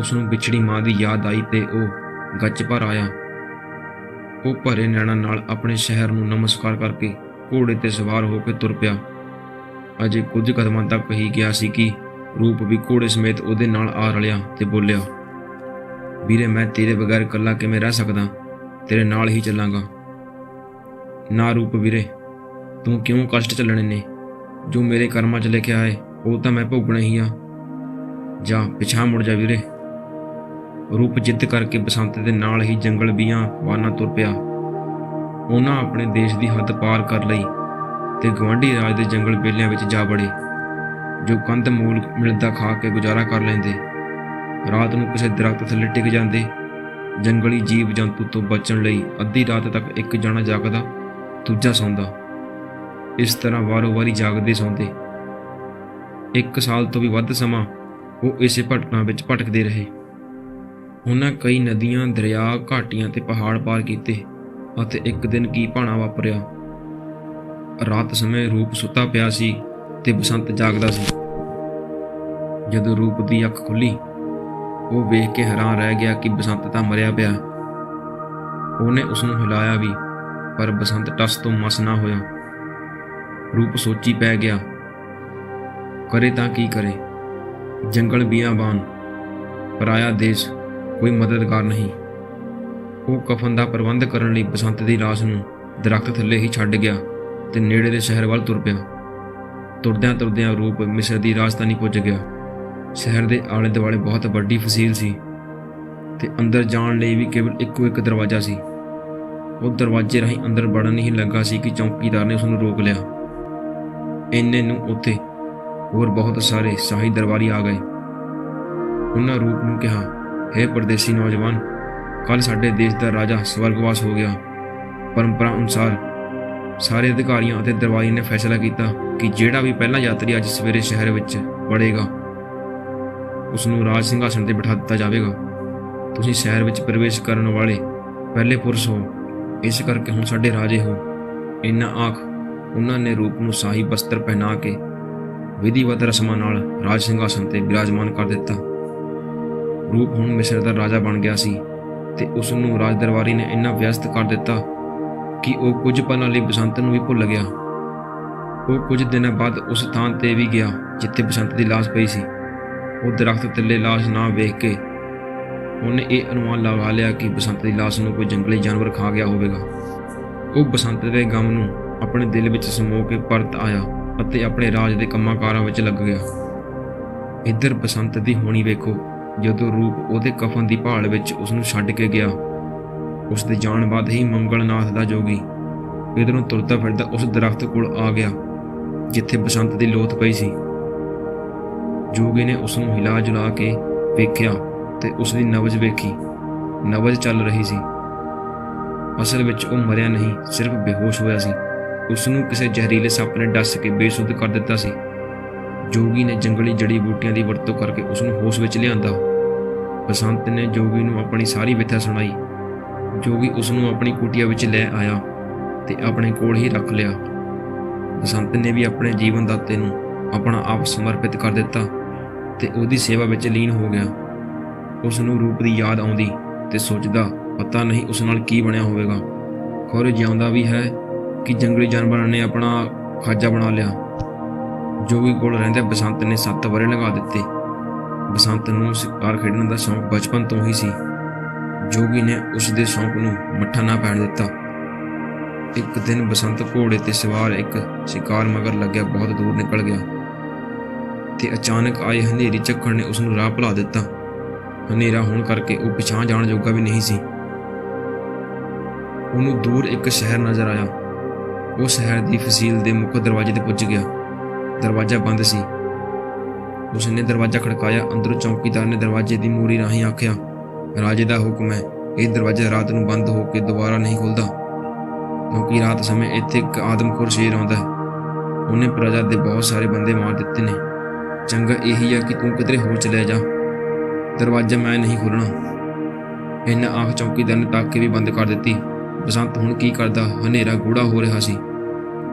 ਉਸ ਨੂੰ ਵਿਛੜੀ ਮਾਂ ਦੀ ਯਾਦ ਆਈ ਤੇ ਉਹ ਗੱਜ ਭਰ ਆਇਆ। ਉਹ ਭਰੇ ਨੈਣਾਂ ਨਾਲ ਆਪਣੇ ਸ਼ਹਿਰ ਨੂੰ ਨਮਸਕਾਰ ਕਰਕੇ ਘੋੜੇ ਤੇ ਸਵਾਰ ਹੋ ਕੇ ਤੁਰ ਪਿਆ। ਅਜੇ ਕੁਝ ਕਦਮਾਂ ਤੱਕ ਹੀ ਗਿਆ ਸੀ ਕਿ ਰੂਪ ਵੀ ਘੋੜੇ ਸਮੇਤ ਉਹਦੇ ਨਾਲ ਆ ਰਲਿਆ ਤੇ ਬੋਲਿਆ, ਵੀਰੇ, ਮੈਂ ਤੇਰੇ ਬਗੈਰ ਇਕੱਲਾ ਕਿਵੇਂ ਰਹਿ ਸਕਦਾ? ਤੇਰੇ ਨਾਲ ਹੀ ਚੱਲਾਂਗਾ। ਨਾ ਰੂਪ ਵੀਰੇ, ਤੂੰ ਕਿਉਂ ਕਸ਼ਟ ਝੱਲਣੇ ਨੇ? ਜੋ ਮੇਰੇ ਕਰਮਾਂ 'ਚ ਲਿਖਿਆ ਹੈ ਉਹ ਤਾਂ ਮੈਂ ਭੋਗਣਾ ਹੀ ਆ। ਜਾ ਪਿਛਾਂਹ ਮੁੜ ਜਾ ਵੀਰੇ। ਰੂਪ ਜਿੱਦ ਕਰਕੇ ਬਸੰਤ ਦੇ ਨਾਲ ਹੀ ਜੰਗਲ ਬੀਆਂ ਵਾਨਾ ਤੁਰ ਪਿਆ। ਉਹਨਾਂ ਆਪਣੇ ਦੇਸ਼ ਦੀ ਹੱਦ ਪਾਰ ਕਰ ਲਈ ਤੇ ਗਵਾਂਢੀ ਰਾਜ ਦੇ ਜੰਗਲ ਬੇਲਿਆਂ ਵਿੱਚ ਜਾ ਵੜੇ, ਜੋ ਕੰਧ ਮੂਲ ਮਿਲਦਾ ਖਾ ਕੇ ਗੁਜ਼ਾਰਾ ਕਰ ਲੈਂਦੇ। ਰਾਤ ਨੂੰ ਕਿਸੇ ਦਰਖਤ ਥੱਲੇ ਟਿਕ ਜਾਂਦੇ। ਜੰਗਲੀ ਜੀਵ ਜੰਤੂ ਤੋਂ ਬਚਣ ਲਈ ਅੱਧੀ ਰਾਤ ਤੱਕ ਇੱਕ ਜਣਾ ਜਾਗਦਾ, ਦੂਜਾ ਸੌਂਦਾ। ਇਸ ਤਰ੍ਹਾਂ ਵਾਰੋ ਵਾਰੀ ਜਾਗਦੇ ਸੌਂਦੇ। 1 ਸਾਲ ਤੋਂ ਵੀ ਵੱਧ ਸਮਾਂ ਉਹ ਇਸੇ ਭਟਕਾਂ ਵਿੱਚ ਭਟਕਦੇ ਰਹੇ। ਉਹਨਾਂ ਕਈ ਨਦੀਆਂ, ਦਰਿਆ, ਘਾਟੀਆਂ ਤੇ ਪਹਾੜ ਪਾਰ ਕੀਤੇ ਅਤੇ ਇੱਕ ਦਿਨ ਕੀ ਭਾਣਾ ਵਾਪਰਿਆ। ਰਾਤ ਸਮੇਂ ਰੂਪ ਸੁੱਤਾ ਪਿਆ ਸੀ ਤੇ ਬਸੰਤ ਜਾਗਦਾ ਸੀ। ਜਦੋਂ ਰੂਪ ਦੀ ਅੱਖ ਖੁੱਲੀ, ਉਹ ਵੇਖ ਕੇ ਹੈਰਾਨ ਰਹਿ ਗਿਆ ਕਿ ਬਸੰਤ ਤਾਂ ਮਰਿਆ ਪਿਆ। ਉਹਨੇ ਉਸ ਨੂੰ ਹਿਲਾਇਆ ਵੀ, ਪਰ ਬਸੰਤ ਟਸ ਤੋਂ ਮਸ ਨਾ ਹੋਇਆ। ਰੂਪ ਸੋਚੀ ਪੈ ਗਿਆ, ਕਰੇ ਤਾਂ ਕੀ ਕਰੇ। ਜੰਗਲ ਬੀਆਬਾਨ, ਪਰਾਇਆ ਦੇਸ਼, ਕੋਈ ਮਦਦਗਾਰ ਨਹੀਂ। ਉਹ ਕਫਨ ਦਾ ਪ੍ਰਬੰਧ ਕਰਨ ਲਈ ਬਸੰਤ ਦੀ ਲਾਸ਼ ਨੂੰ ਦਰਖਤ ਥੱਲੇ ਹੀ ਛੱਡ ਗਿਆ ਤੇ ਨੇੜੇ ਦੇ ਸ਼ਹਿਰ ਵੱਲ ਤੁਰ ਪਿਆ। ਤੁਰਦਿਆਂ ਤੁਰਦਿਆਂ ਰੂਪ ਮਿਸਰ ਦੀ ਰਾਜਧਾਨੀ ਪੁੱਜ ਗਿਆ। ਸ਼ਹਿਰ ਦੇ ਆਲੇ ਦੁਆਲੇ ਬਹੁਤ ਵੱਡੀ ਫਸੀਲ ਸੀ ਤੇ ਅੰਦਰ ਜਾਣ ਲਈ ਵੀ ਕੇਵਲ ਇੱਕੋ ਇੱਕ ਦਰਵਾਜ਼ਾ ਸੀ। ਉਹ ਦਰਵਾਜ਼ੇ ਰਾਹੀਂ ਅੰਦਰ ਵੜਨ ਨਹੀਂ ਲੱਗਾ ਸੀ ਕਿ ਚੌਕੀਦਾਰ ਨੇ ਉਸ ਨੂੰ ਰੋਕ ਲਿਆ। ਇੰਨੇ ਨੂੰ ਉੱਥੇ ਹੋਰ ਬਹੁਤ ਸਾਰੇ ਸ਼ਾਹੀ ਦਰਬਾਰੀ ਆ ਗਏ। ਉਹਨਾਂ ਰੂਪ ਨੂੰ ਕਿਹਾ, ਹੇ ਪਰਦੇਸੀ ਨੌਜਵਾਨ, ਕੱਲ੍ਹ ਸਾਡੇ ਦੇਸ਼ ਦਾ ਰਾਜਾ ਸਵਰਗਵਾਸ ਹੋ ਗਿਆ। ਪਰੰਪਰਾ ਅਨੁਸਾਰ ਸਾਰੇ ਅਧਿਕਾਰੀਆਂ ਅਤੇ ਦਰਬਾਰੀ ਨੇ ਫੈਸਲਾ ਕੀਤਾ ਕਿ ਜਿਹੜਾ ਵੀ ਪਹਿਲਾ ਯਾਤਰੀ ਅੱਜ ਸਵੇਰੇ ਸ਼ਹਿਰ ਵਿੱਚ ਵੜੇਗਾ, ਉਸ ਨੂੰ ਰਾਜ ਸਿੰਘਾਸਣ ਤੇ ਬਿਠਾ ਦਿੱਤਾ ਜਾਵੇਗਾ। ਤੁਸੀਂ ਸ਼ਹਿਰ ਵਿੱਚ ਪ੍ਰਵੇਸ਼ ਕਰਨ ਵਾਲੇ ਪਹਿਲੇ ਪੁਰਸ਼ ਹੋ, ਇਸ ਕਰਕੇ ਹੁਣ ਸਾਡੇ ਰਾਜੇ ਹੋ। ਇੰਨਾ ਆਖ ਉਹਨਾਂ ਨੇ ਰੂਪ ਨੂੰ ਸ਼ਾਹੀ ਬਸਤਰ ਪਹਿਨਾ ਕੇ ਵਿਧੀਵਤ ਰਸਮਾਂ ਨਾਲ ਰਾਜ ਸਿੰਘਾਸਣ ਤੇ ਬਿਰਾਜਮਾਨ ਕਰ ਦਿੱਤਾ। ਰੂਪ ਹੁਣ ਮਿਸਰ ਦਾ ਰਾਜਾ ਬਣ ਗਿਆ ਸੀ ਤੇ ਉਸ ਨੂੰ ਰਾਜ ਦਰਬਾਰੀ ਨੇ ਇੰਨਾ ਵਿਅਸਤ ਕਰ ਦਿੱਤਾ ਕਿ ਉਹ ਕੁਝ ਪਲਾਂ ਲਈ ਬਸੰਤ ਨੂੰ ਵੀ ਭੁੱਲ ਗਿਆ। ਉਹ ਕੁਝ ਦਿਨਾਂ ਬਾਅਦ ਉਸ ਥਾਂ ਤੇ ਵੀ ਗਿਆ ਜਿੱਥੇ ਬਸੰਤ ਦੀ ਲਾਸ਼ ਪਈ ਸੀ। ਉਹ ਦਰਖਤ ਥੱਲੇ ਲਾਸ਼ ਨਾ ਵੇਖ ਕੇ ਉਹਨੇ ਇਹ ਅਨੁਮਾਨ ਲਗਾ ਲਿਆ ਕਿ ਬਸੰਤ ਦੀ ਲਾਸ਼ ਨੂੰ ਕੋਈ ਜੰਗਲੀ ਜਾਨਵਰ ਖਾ ਗਿਆ ਹੋਵੇਗਾ। ਉਹ ਬਸੰਤ ਦੇ ਗਮ ਨੂੰ ਆਪਣੇ ਦਿਲ ਵਿੱਚ ਸਮੋ ਕੇ ਪਰਤ ਆਇਆ ਅਤੇ ਆਪਣੇ ਰਾਜ ਦੇ ਕੰਮਾਂ ਕਾਰਾਂ ਵਿੱਚ ਲੱਗ ਗਿਆ। ਇੱਧਰ ਬਸੰਤ ਦੀ ਹੋਣੀ ਵੇਖੋ, ਜਦੋਂ ਰੂਪ ਉਹਦੇ ਕਫਨ ਦੀ ਭਾਲ ਵਿੱਚ ਉਸ ਨੂੰ ਛੱਡ ਕੇ ਗਿਆ। ਉਸ ਦੇ ਜਾਣ ਬਾਅਦ ਹੀ ਮੰਗਲਨਾਥ ਦਾ ਜੋਗੀ ਇੱਧਰੋਂ ਤੁਰਦਾ ਫਿਰਦਾ ਉਸ ਦਰਖਤ ਕੋਲ ਆ ਗਿਆ ਜਿੱਥੇ ਬਸੰਤ ਦੀ ਲੋਥ ਪਈ ਸੀ। ਜੋਗੀ ਨੇ ਉਸ ਨੂੰ ਹਿਲਾ ਜੁਲਾ ਕੇ ਵੇਖਿਆ ਤੇ ਉਸ ਦੀ ਨਬਜ਼ ਵੇਖੀ। ਨਬਜ਼ ਚੱਲ ਰਹੀ ਸੀ। ਅਸਲ ਵਿੱਚ ਉਹ ਮਰਿਆ ਨਹੀਂ, ਸਿਰਫ ਬੇਹੋਸ਼ ਹੋਇਆ ਸੀ। ਉਸ ਨੂੰ ਕਿਸੇ ਜ਼ਹਿਰੀਲੇ ਸੱਪ ਨੇ ਡਸ ਕੇ ਬੇਸੁੱਧ ਕਰ ਦਿੱਤਾ ਸੀ। ਜੋਗੀ ਨੇ ਜੰਗਲੀ ਜੜੀ ਬੂਟੀਆਂ ਦੀ ਵਰਤੋਂ ਕਰਕੇ ਉਸ ਨੂੰ ਹੋਸ਼ ਵਿੱਚ ਲਿਆਂਦਾ। ਬਸੰਤ ਨੇ ਜੋਗੀ ਨੂੰ ਆਪਣੀ ਸਾਰੀ ਵਿਥਿਆ ਸੁਣਾਈ। ਜੋਗੀ ਉਸ ਨੂੰ ਆਪਣੀ ਕੁਟੀਆ ਵਿੱਚ ਲੈ ਆਇਆ ਤੇ ਆਪਣੇ ਕੋਲ ਹੀ ਰੱਖ ਲਿਆ। ਬਸੰਤ ਨੇ ਵੀ ਆਪਣੇ ਜੀਵਨ ਦਾਤੇ ਨੂੰ ਆਪਣਾ ਆਪ ਸਮਰਪਿਤ ਕਰ ਦਿੱਤਾ ਤੇ ਉਹਦੀ ਸੇਵਾ ਵਿੱਚ ਲੀਨ ਹੋ ਗਿਆ। ਉਸ ਨੂੰ ਰੂਪ ਦੀ ਯਾਦ ਆਉਂਦੀ ਤੇ ਸੋਚਦਾ, ਪਤਾ ਨਹੀਂ ਉਸ ਨਾਲ ਕੀ ਬਣਿਆ ਹੋਵੇਗਾ। ਖੌਰੇ ਜਿਉਂਦਾ ਵੀ ਹੈ ਕਿ ਜੰਗਲੀ ਜਾਨਵਰਾਂ ਨੇ ਆਪਣਾ ਖਾਜਾ ਬਣਾ ਲਿਆ। ਜੋਗੀ ਕੋਲ ਰਹਿੰਦੇ ਬਸੰਤ ਨੇ 7 ਵਰ੍ਹੇ ਲਗਾ ਦਿੱਤੇ। ਬਸੰਤ ਨੂੰ ਸ਼ਿਕਾਰ ਖੇਡਣ ਦਾ ਸ਼ੌਂਕ ਬਚਪਨ ਤੋਂ ਹੀ ਸੀ। ਜੋਗੀ ਨੇ ਉਸ ਦੇ ਸ਼ੌਂਕ ਨੂੰ ਮੱਠਾ ਨਾ ਪੈਣ ਦਿੱਤਾ। ਇੱਕ ਦਿਨ ਬਸੰਤ ਘੋੜੇ ਤੇ ਸਵਾਰ ਇੱਕ ਸ਼ਿਕਾਰ ਮਗਰ ਲੱਗਿਆ ਬਹੁਤ ਦੂਰ ਨਿਕਲ ਗਿਆ ਤੇ ਅਚਾਨਕ ਆਏ ਹਨੇਰੀ ਝੱਖੜ ਨੇ ਉਸ ਨੂੰ ਰਾਹ ਭੁਲਾ ਦਿੱਤਾ। ਹਨੇਰਾ ਹੋਣ ਕਰਕੇ ਉਹ ਪਿਛਾਂਹ ਜਾਣ ਜੋਗਾ ਵੀ ਨਹੀਂ ਸੀ। ਉਹਨੂੰ ਦੂਰ ਇੱਕ ਸ਼ਹਿਰ ਨਜ਼ਰ ਆਇਆ। ਉਹ ਸ਼ਹਿਰ ਦੀ ਫਸੀਲ ਦੇ ਮੁੱਖ ਦਰਵਾਜ਼ੇ ਤੇ ਪੁੱਜ ਗਿਆ। ਦਰਵਾਜ਼ਾ ਬੰਦ ਸੀ। ਉਸਨੇ ਦਰਵਾਜ਼ਾ ਖੜਕਾਇਆ। ਅੰਦਰੋਂ ਚੌਕੀਦਾਰ ਨੇ ਦਰਵਾਜ਼ੇ ਦੀ ਮੂਰੀ ਰਾਹੀਂ ਆਖਿਆ, ਰਾਜੇ ਦਾ ਹੁਕਮ ਹੈ, ਇਹ ਦਰਵਾਜ਼ਾ ਰਾਤ ਨੂੰ ਬੰਦ ਹੋ ਕੇ ਦੁਬਾਰਾ ਨਹੀਂ ਖੁੱਲਦਾ, ਕਿਉਂਕਿ ਰਾਤ ਸਮੇਂ ਇੱਥੇ ਇੱਕ ਆਦਮਖੋਰ ਸ਼ੇਰ ਆਉਂਦਾ ਹੈ। ਉਹਨੇ ਪ੍ਰਜਾ ਦੇ ਬਹੁਤ ਸਾਰੇ ਬੰਦੇ ਮਾਰ ਦਿੱਤੇ ਨੇ। ਚੰਗਾ ਇਹੀ ਹੈ ਕਿ ਤੂੰ ਕਿਧਰੇ ਹੋਰ ਚਲੇ ਜਾ, ਦਰਵਾਜ਼ਾ ਮੈਂ ਨਹੀਂ ਖੋਲ੍ਹਣਾ। ਇੰਨਾ ਆਖ ਚੌਕੀਦਾਰ ਨੇ ਤਾਕੇ ਵੀ ਬੰਦ ਕਰ ਦਿੱਤੀ। ਬਸੰਤ ਹੁਣ ਕੀ ਕਰਦਾ? ਹਨੇਰਾ ਗੂੜਾ ਹੋ ਰਿਹਾ ਸੀ।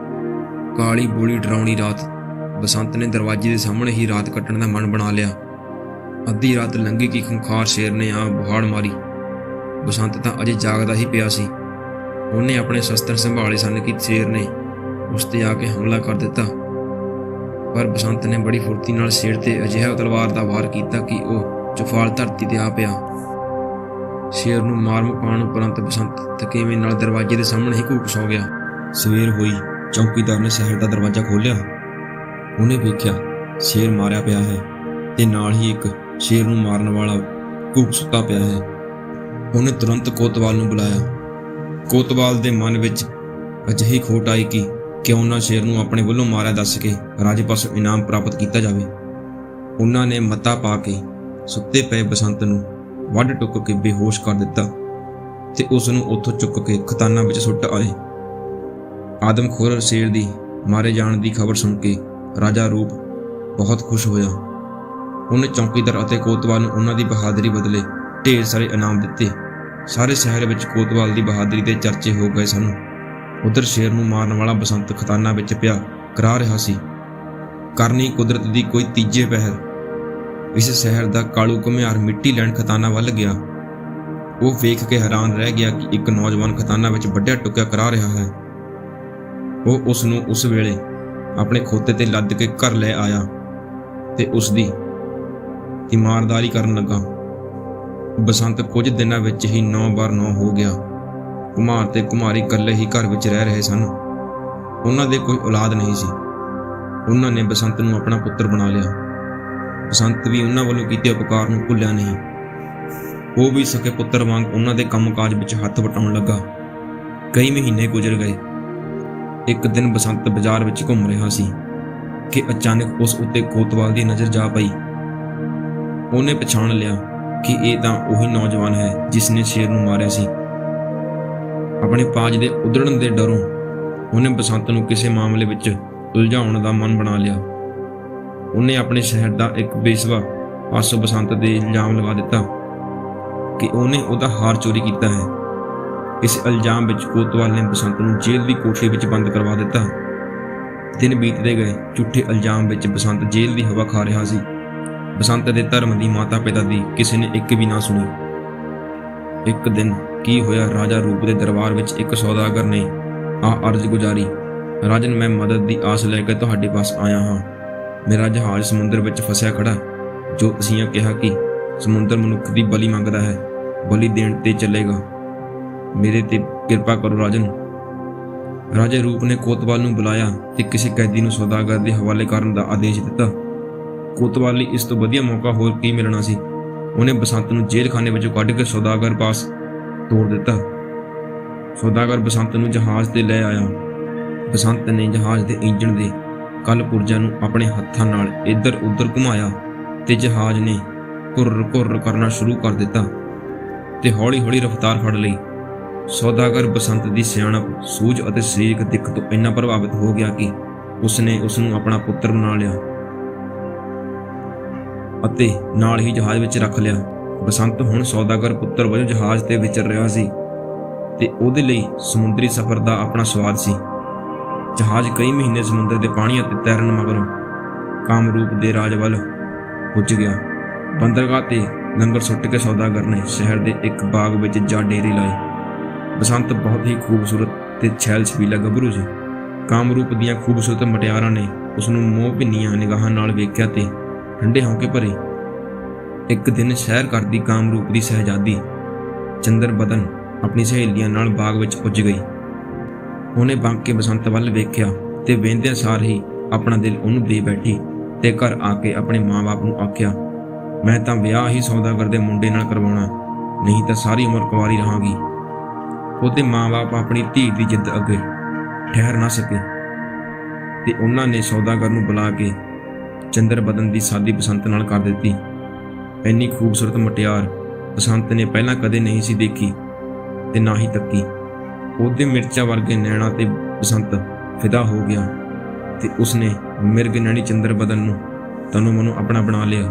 ਕਾਲੀ ਬੋਲੀ ਡਰਾਉਣੀ ਰਾਤ। ਬਸੰਤ ਨੇ ਦਰਵਾਜ਼ੇ ਦੇ ਸਾਹਮਣੇ ਹੀ ਰਾਤ ਕੱਟਣ ਦਾ ਮਨ ਬਣਾ ਲਿਆ। ਅੱਧੀ ਰਾਤ ਲੰਘੀ ਕਿ ਖੁੰਖਾਰ ਸ਼ੇਰ ਨੇ ਆ ਬੁਹਾੜ ਮਾਰੀ। ਬਸੰਤ ਤਾਂ ਅਜੇ ਜਾਗਦਾ ਹੀ ਪਿਆ ਸੀ। ਉਹਨੇ ਆਪਣੇ ਸ਼ਸਤਰ ਸੰਭਾਲੇ ਸਨ ਕਿ ਸ਼ੇਰ ਨੇ ਉਸ ਤੇ ਆ ਕੇ ਹਮਲਾ ਕਰ ਦਿੱਤਾ, ਪਰ ਬਸੰਤ ਨੇ ਬੜੀ ਫੁਰਤੀ ਨਾਲ ਸ਼ੇਰ ਤੇ ਅਜਿਹਾ ਤਲਵਾਰ ਦਾ ਵਾਰ ਕੀਤਾ ਕਿ ਉਹ ਚੁਫਾਲ ਧਰਤੀ ਤੇ ਆ ਪਿਆ। ਸ਼ੇਰ ਨੂੰ ਮਾਰ ਮੁਕਾਉਣ ਉਪਰੰਤ ਬਸੰਤ ਥਕੇਵੇਂ ਨਾਲ ਦਰਵਾਜ਼ੇ ਦੇ ਸਾਹਮਣੇ ਹੀ ਘੂਕ ਸੌ ਗਿਆ। ਸਵੇਰ ਹੋਈ। ਚੌਕੀਦਾਰ ਨੇ ਸ਼ਹਿਰ ਦਾ ਦਰਵਾਜ਼ਾ ਖੋਲ੍ਹਿਆ। ਉਹਨੇ ਵੇਖਿਆ ਸ਼ੇਰ ਮਾਰਿਆ ਪਿਆ ਹੈ ਤੇ ਨਾਲ ਹੀ ਇੱਕ ਸ਼ੇਰ ਨੂੰ ਮਾਰਨ ਵਾਲਾ ਘੂਕ ਸੁੱਤਾ ਪਿਆ ਹੈ। ਉਹਨੇ ਤੁਰੰਤ ਕੋਤਵਾਲ ਨੂੰ ਬੁਲਾਇਆ। ਕੋਤਵਾਲ ਦੇ ਮਨ ਵਿੱਚ ਅਜਿਹੀ ਖੋਟ ਆਈ ਕਿ ਕਿਉਂ ਨਾ ਸ਼ੇਰ ਨੂੰ ਆਪਣੇ ਵੱਲੋਂ ਮਾਰਿਆ ਦੱਸ ਕੇ ਰਾਜੇ ਪਾਸੋਂ ਇਨਾਮ ਪ੍ਰਾਪਤ ਕੀਤਾ ਜਾਵੇ। ਉਹਨਾਂ ਨੇ ਮਤਾ ਪਾ ਕੇ ਸੁੱਤੇ ਪਏ ਬਸੰਤ ਨੂੰ ਵੱਢ ਟੁੱਕ ਕੇ ਬੇਹੋਸ਼ ਕਰ ਦਿੱਤਾ ਤੇ ਉਸ ਨੂੰ ਉੱਥੋਂ ਚੁੱਕ ਕੇ ਖਤਾਨਾਂ ਵਿੱਚ ਸੁੱਟ ਆਏ। ਆਦਮਖੋਰ ਸ਼ੇਰ ਦੀ ਮਾਰੇ ਜਾਣ ਦੀ ਖਬਰ ਸੁਣ ਕੇ ਰਾਜਾ ਰੂਪ ਬਹੁਤ ਖੁਸ਼ ਹੋਇਆ। ਉਹਨੇ ਚੌਕੀਦਾਰ ਅਤੇ ਕੋਤਵਾਲ ਨੂੰ ਉਹਨਾਂ ਦੀ ਬਹਾਦਰੀ ਬਦਲੇ ਢੇਰ ਸਾਰੇ ਇਨਾਮ ਦਿੱਤੇ। ਸਾਰੇ ਸ਼ਹਿਰ ਵਿੱਚ ਕੋਤਵਾਲ ਦੀ ਬਹਾਦਰੀ ਦੇ ਚਰਚੇ ਹੋ ਗਏ ਸਨ। ਉਧਰ ਸ਼ੇਰ ਨੂੰ ਮਾਰਨ ਵਾਲਾ ਬਸੰਤ ਖਤਾਨਾਂ ਵਿੱਚ ਪਿਆ ਕਰਾ ਰਿਹਾ ਸੀ। ਕਰਨੀ ਕੁਦਰਤ ਦੀ ਕੋਈ ਤੀਜੇ ਪਹਿਰ ਇਸ ਸ਼ਹਿਰ ਦਾ ਕਾਲੂ ਘੁਮਿਆਰ ਮਿੱਟੀ ਲੈਣ ਖਤਾਨਾਂ ਵੱਲ ਗਿਆ। ਉਹ ਵੇਖ ਕੇ ਹੈਰਾਨ ਰਹਿ ਗਿਆ ਕਿ ਇੱਕ ਨੌਜਵਾਨ ਖਤਾਨਾਂ ਵਿੱਚ ਵੱਢਿਆ ਟੁੱਕਿਆ ਕਰਾ ਰਿਹਾ ਹੈ। ਉਹ ਉਸ ਨੂੰ ਉਸ ਵੇਲੇ ਆਪਣੇ ਖੋਤੇ ਤੇ ਲੱਦ ਕੇ ਘਰ ਲੈ ਆਇਆ ਤੇ ਉਸ ਦੀ ਇਮਾਨਦਾਰੀ ਕਰਨ ਲੱਗਾ। ਬਸੰਤ ਕੁਝ ਦਿਨਾਂ ਵਿੱਚ ਹੀ 9x9 ਹੋ ਗਿਆ। ਘੁਮਾਰ ਤੇ ਘੁਮਾਰੀ ਇਕੱਲੇ ਹੀ ਘਰ ਵਿੱਚ ਰਹਿ ਰਹੇ ਸਨ। ਉਹਨਾਂ ਦੇ ਕੋਈ ਔਲਾਦ ਨਹੀਂ ਸੀ। ਉਹਨਾਂ ਨੇ ਬਸੰਤ ਨੂੰ ਆਪਣਾ ਪੁੱਤਰ ਬਣਾ ਲਿਆ। ਬਸੰਤ ਵੀ ਉਹਨਾਂ ਵੱਲੋਂ ਕੀਤੇ ਉਪਕਾਰ ਨੂੰ ਭੁੱਲਿਆ ਨਹੀਂ। ਉਹ ਵੀ ਸਕੇ ਪੁੱਤਰ ਵਾਂਗ ਉਹਨਾਂ ਦੇ ਕੰਮਕਾਜ ਵਿੱਚ ਹੱਥ ਵਟਾਉਣ ਲੱਗਾ। ਕਈ ਮਹੀਨੇ ਗੁਜ਼ਰ ਗਏ। ਇੱਕ ਦਿਨ ਬਸੰਤ ਬਾਜ਼ਾਰ ਵਿੱਚ ਘੁੰਮ ਰਿਹਾ ਸੀ ਕਿ ਅਚਾਨਕ ਉਸ ਉੱਤੇ ਕੋਤਵਾਲ ਦੀ ਨਜ਼ਰ ਜਾ ਪਈ। ਉਹਨੇ ਪਛਾਣ ਲਿਆ ਕਿ ਇਹ ਤਾਂ ਉਹੀ ਨੌਜਵਾਨ ਹੈ ਜਿਸ ਨੇ ਸ਼ੇਰ ਨੂੰ ਮਾਰਿਆ ਸੀ। ਆਪਣੇ ਪਾਜ ਦੇ ਉਧੜਨ ਦੇ ਡਰੋਂ ਉਹਨੇ ਬਸੰਤ ਨੂੰ ਕਿਸੇ ਮਾਮਲੇ ਵਿੱਚ ਉਲਝਾਉਣ ਦਾ ਮਨ ਬਣਾ ਲਿਆ। ਉਹਨੇ ਆਪਣੇ ਸ਼ਹਿਰ ਦਾ ਇੱਕ ਬੇਸਵਾ ਪਾਸੋਂ ਬਸੰਤ ਦੇ ਇਲਜ਼ਾਮ ਲਗਾ ਦਿੱਤਾ ਕਿ ਉਹਨੇ ਉਹਦਾ ਹਾਰ ਚੋਰੀ ਕੀਤਾ ਹੈ। ਇਸ ਇਲਜ਼ਾਮ ਵਿੱਚ ਕੋਤਵਾਲ ਨੇ ਬਸੰਤ ਨੂੰ ਜੇਲ੍ਹ ਦੀ ਕੋਠੜੀ ਵਿੱਚ ਬੰਦ ਕਰਵਾ ਦਿੱਤਾ। ਦਿਨ ਬੀਤਦੇ ਗਏ। ਝੂਠੇ ਇਲਜ਼ਾਮ ਵਿੱਚ ਬਸੰਤ ਜੇਲ੍ਹ ਦੀ ਹਵਾ ਖਾ ਰਿਹਾ ਸੀ। ਬਸੰਤ ਦੇ ਧਰਮ ਦੀ ਮਾਤਾ ਪਿਤਾ ਦੀ ਕਿਸੇ ਨੇ ਇੱਕ ਵੀ ਨਾ ਸੁਣੀ। ਇੱਕ ਦਿਨ ਕੀ ਹੋਇਆ, ਰਾਜਾ ਰੂਪ ਦੇ ਦਰਬਾਰ ਵਿੱਚ ਇੱਕ ਸੌਦਾਗਰ ਨੇ ਅਰਜ਼ ਗੁਜ਼ਾਰੀ, ਰਾਜਨ, ਮੈਂ ਮਦਦ ਦੀ ਆਸ ਲੈ ਕੇ ਤੁਹਾਡੇ ਪਾਸ ਆਇਆ ਹਾਂ। ਮੇਰਾ ਜਹਾਜ਼ ਸਮੁੰਦਰ ਵਿੱਚ ਫਸਿਆ ਖੜਾ। ਜੋ ਤੁਸੀਂ ਕਿਹਾ ਕਿ ਸਮੁੰਦਰ ਮਨੁੱਖ ਦੀ ਬਲੀ ਮੰਗਦਾ ਹੈ, ਬਲੀ ਦੇਣ ਤੇ ਚੱਲੇਗਾ। ਮੇਰੇ ਤੇ ਕਿਰਪਾ ਕਰੋ ਰਾਜਨ। ਰਾਜੇ ਰੂਪ ਨੇ ਕੋਤਵਾਲ ਨੂੰ ਬੁਲਾਇਆ ਤੇ ਕਿਸੇ ਕੈਦੀ ਨੂੰ ਸੌਦਾਗਰ ਦੇ ਹਵਾਲੇ ਕਰਨ ਦਾ ਆਦੇਸ਼ ਦਿੱਤਾ। ਕੋਤਵਾਲ ਲਈ ਇਸ ਤੋਂ ਵਧੀਆ ਮੌਕਾ ਹੋਰ ਕੀ ਮਿਲਣਾ ਸੀ। ਉਹਨੇ ਬਸੰਤ ਨੂੰ ਜੇਲ੍ਹ ਖਾਨੇ ਵਿੱਚੋਂ ਕੱਢ ਕੇ ਸੌਦਾਗਰ ਪਾਸ ਤੋੜ ਦਿੱਤਾ। ਸੌਦਾਗਰ ਬਸੰਤ ਨੂੰ ਜਹਾਜ਼ ਤੇ ਲੈ ਆਇਆ। ਬਸੰਤ ਨੇ ਜਹਾਜ਼ ਦੇ ਇੰਜਣ ਦੇ ਕਲ ਪੁਰਜਿਆਂ ਨੂੰ ਆਪਣੇ ਹੱਥਾਂ ਨਾਲ ਇੱਧਰ ਉੱਧਰ ਘੁਮਾਇਆ ਤੇ ਜਹਾਜ਼ ਨੇ ਘੁਰਰ ਘੁਰਰ ਕਰਨਾ ਸ਼ੁਰੂ ਕਰ ਦਿੱਤਾ ਤੇ ਹੌਲੀ ਹੌਲੀ ਰਫ਼ਤਾਰ ਫੜ ਲਈ। ਸੌਦਾਗਰ ਬਸੰਤ ਦੀ ਸਿਆਣਪ, ਸੂਝ ਅਤੇ ਸਰੀਰਕ ਦਿੱਖ ਤੋਂ ਇੰਨਾ ਪ੍ਰਭਾਵਿਤ ਹੋ ਗਿਆ ਕਿ ਉਸਨੇ ਉਸ ਨੂੰ ਆਪਣਾ ਪੁੱਤਰ ਬਣਾ ਲਿਆ ਅਤੇ ਨਾਲ ਹੀ ਜਹਾਜ਼ ਵਿੱਚ ਰੱਖ ਲਿਆ। ਬਸੰਤ ਹੁਣ ਸੌਦਾਗਰ ਪੁੱਤਰ ਵਜੋਂ ਜਹਾਜ਼ ਤੇ ਵਿਚਰ ਰਿਹਾ ਸੀ ਤੇ ਉਹਦੇ ਲਈ ਸਮੁੰਦਰੀ ਸਫ਼ਰ ਦਾ ਆਪਣਾ ਸਵਾਦ ਸੀ। ਜਹਾਜ਼ ਕਈ ਮਹੀਨੇ ਸਮੁੰਦਰ ਦੇ ਪਾਣੀ ਅਤੇ ਤੈਰਨ ਮਗਰੋਂ ਕਾਮਰੂਪ ਦੇ ਰਾਜ ਵੱਲ ਪੁੱਜ ਗਿਆ। ਬੰਦਰਗਾਹ ਤੇ ਲੰਗਰ ਸੁੱਟ ਕੇ ਸੌਦਾਗਰ ਨੇ ਸ਼ਹਿਰ ਦੇ ਇੱਕ ਬਾਗ ਵਿੱਚ ਜਾ ਡੇਰੇ ਲਾਏ। ਬਸੰਤ ਬਹੁਤ ਹੀ ਖੂਬਸੂਰਤ ਤੇ ਛੈਲ ਛਬੀਲਾ ਗੱਭਰੂ ਸੀ। ਕਾਮਰੂਪ ਦੀਆਂ ਖੂਬਸੂਰਤ ਮਟਿਆਰਾਂ ਨੇ ਉਸ ਨੂੰ ਮੋਹ ਭਿੰਨੀਆਂ ਨਿਗਾਹਾਂ ਨਾਲ ਵੇਖਿਆ ਤੇ ਠੰਡੇ ਹੌਕੇ ਭਰੇ। ਇੱਕ ਦਿਨ ਸੈਰ ਕਰਦੀ ਕਾਮਰੂਪ ਦੀ ਸ਼ਹਿਜ਼ਾਦੀ ਚੰਦਰ ਬਦਨ ਆਪਣੀ ਸਹੇਲੀਆਂ ਨਾਲ ਬਾਗ ਵਿੱਚ ਪੁੱਜ ਗਈ। ਉਹਨੇ ਬੰਕ ਕੇ ਬਸੰਤ ਵੱਲ ਵੇਖਿਆ ਤੇ ਵੇਂਦਿਆਂ ਸਾਰ ਹੀ ਆਪਣਾ ਦਿਲ ਉਹਨੂੰ ਦੇ ਬੈਠੀ ਤੇ ਘਰ ਆ ਕੇ ਆਪਣੇ ਮਾਂ-ਬਾਪ ਨੂੰ ਆਖਿਆ, ਮੈਂ ਤਾਂ ਵਿਆਹ ਹੀ ਸੌਦਾਗਰ ਦੇ ਮੁੰਡੇ ਨਾਲ ਕਰਵਾਉਣਾ, ਨਹੀਂ ਤਾਂ ਸਾਰੀ ਉਮਰ ਕੁਆਰੀ ਰਹਾਂਗੀ। ਉਹਦੇ ਮਾਂ-ਬਾਪ ਆਪਣੀ ਧੀ ਦੀ ਜਿੱਦ ਅੱਗੇ ਠਹਿਰ ਨਾ ਸਕੇ ਤੇ ਉਹਨਾਂ ਨੇ ਸੌਦਾਗਰ ਨੂੰ ਬੁਲਾ ਕੇ ਚੰਦਰ ਬਦਨ ਦੀ ਸ਼ਾਦੀ ਬਸੰਤ ਨਾਲ ਕਰ ਦਿੱਤੀ। ਇੰਨੀ ਖੂਬਸੂਰਤ ਮੁਟਿਆਰ ਬਸੰਤ ਨੇ ਪਹਿਲਾਂ ਕਦੇ ਨਹੀਂ ਸੀ ਦੇਖੀ ਤੇ ਨਾ ਹੀ ਤੱਕੀ। ਉਹਦੇ ਮਿਰਚਾਂ ਵਰਗੇ ਨੈਣਾ ਤੇ ਬਸੰਤ ਫਿਦਾ ਹੋ ਗਿਆ ਤੇ ਉਸਨੇ ਮਿਰਗ ਨੈਣੀ ਚੰਦਰ ਬਦਨ ਨੂੰ ਤਨੋਂ ਮਨੋਂ ਆਪਣਾ ਬਣਾ ਲਿਆ।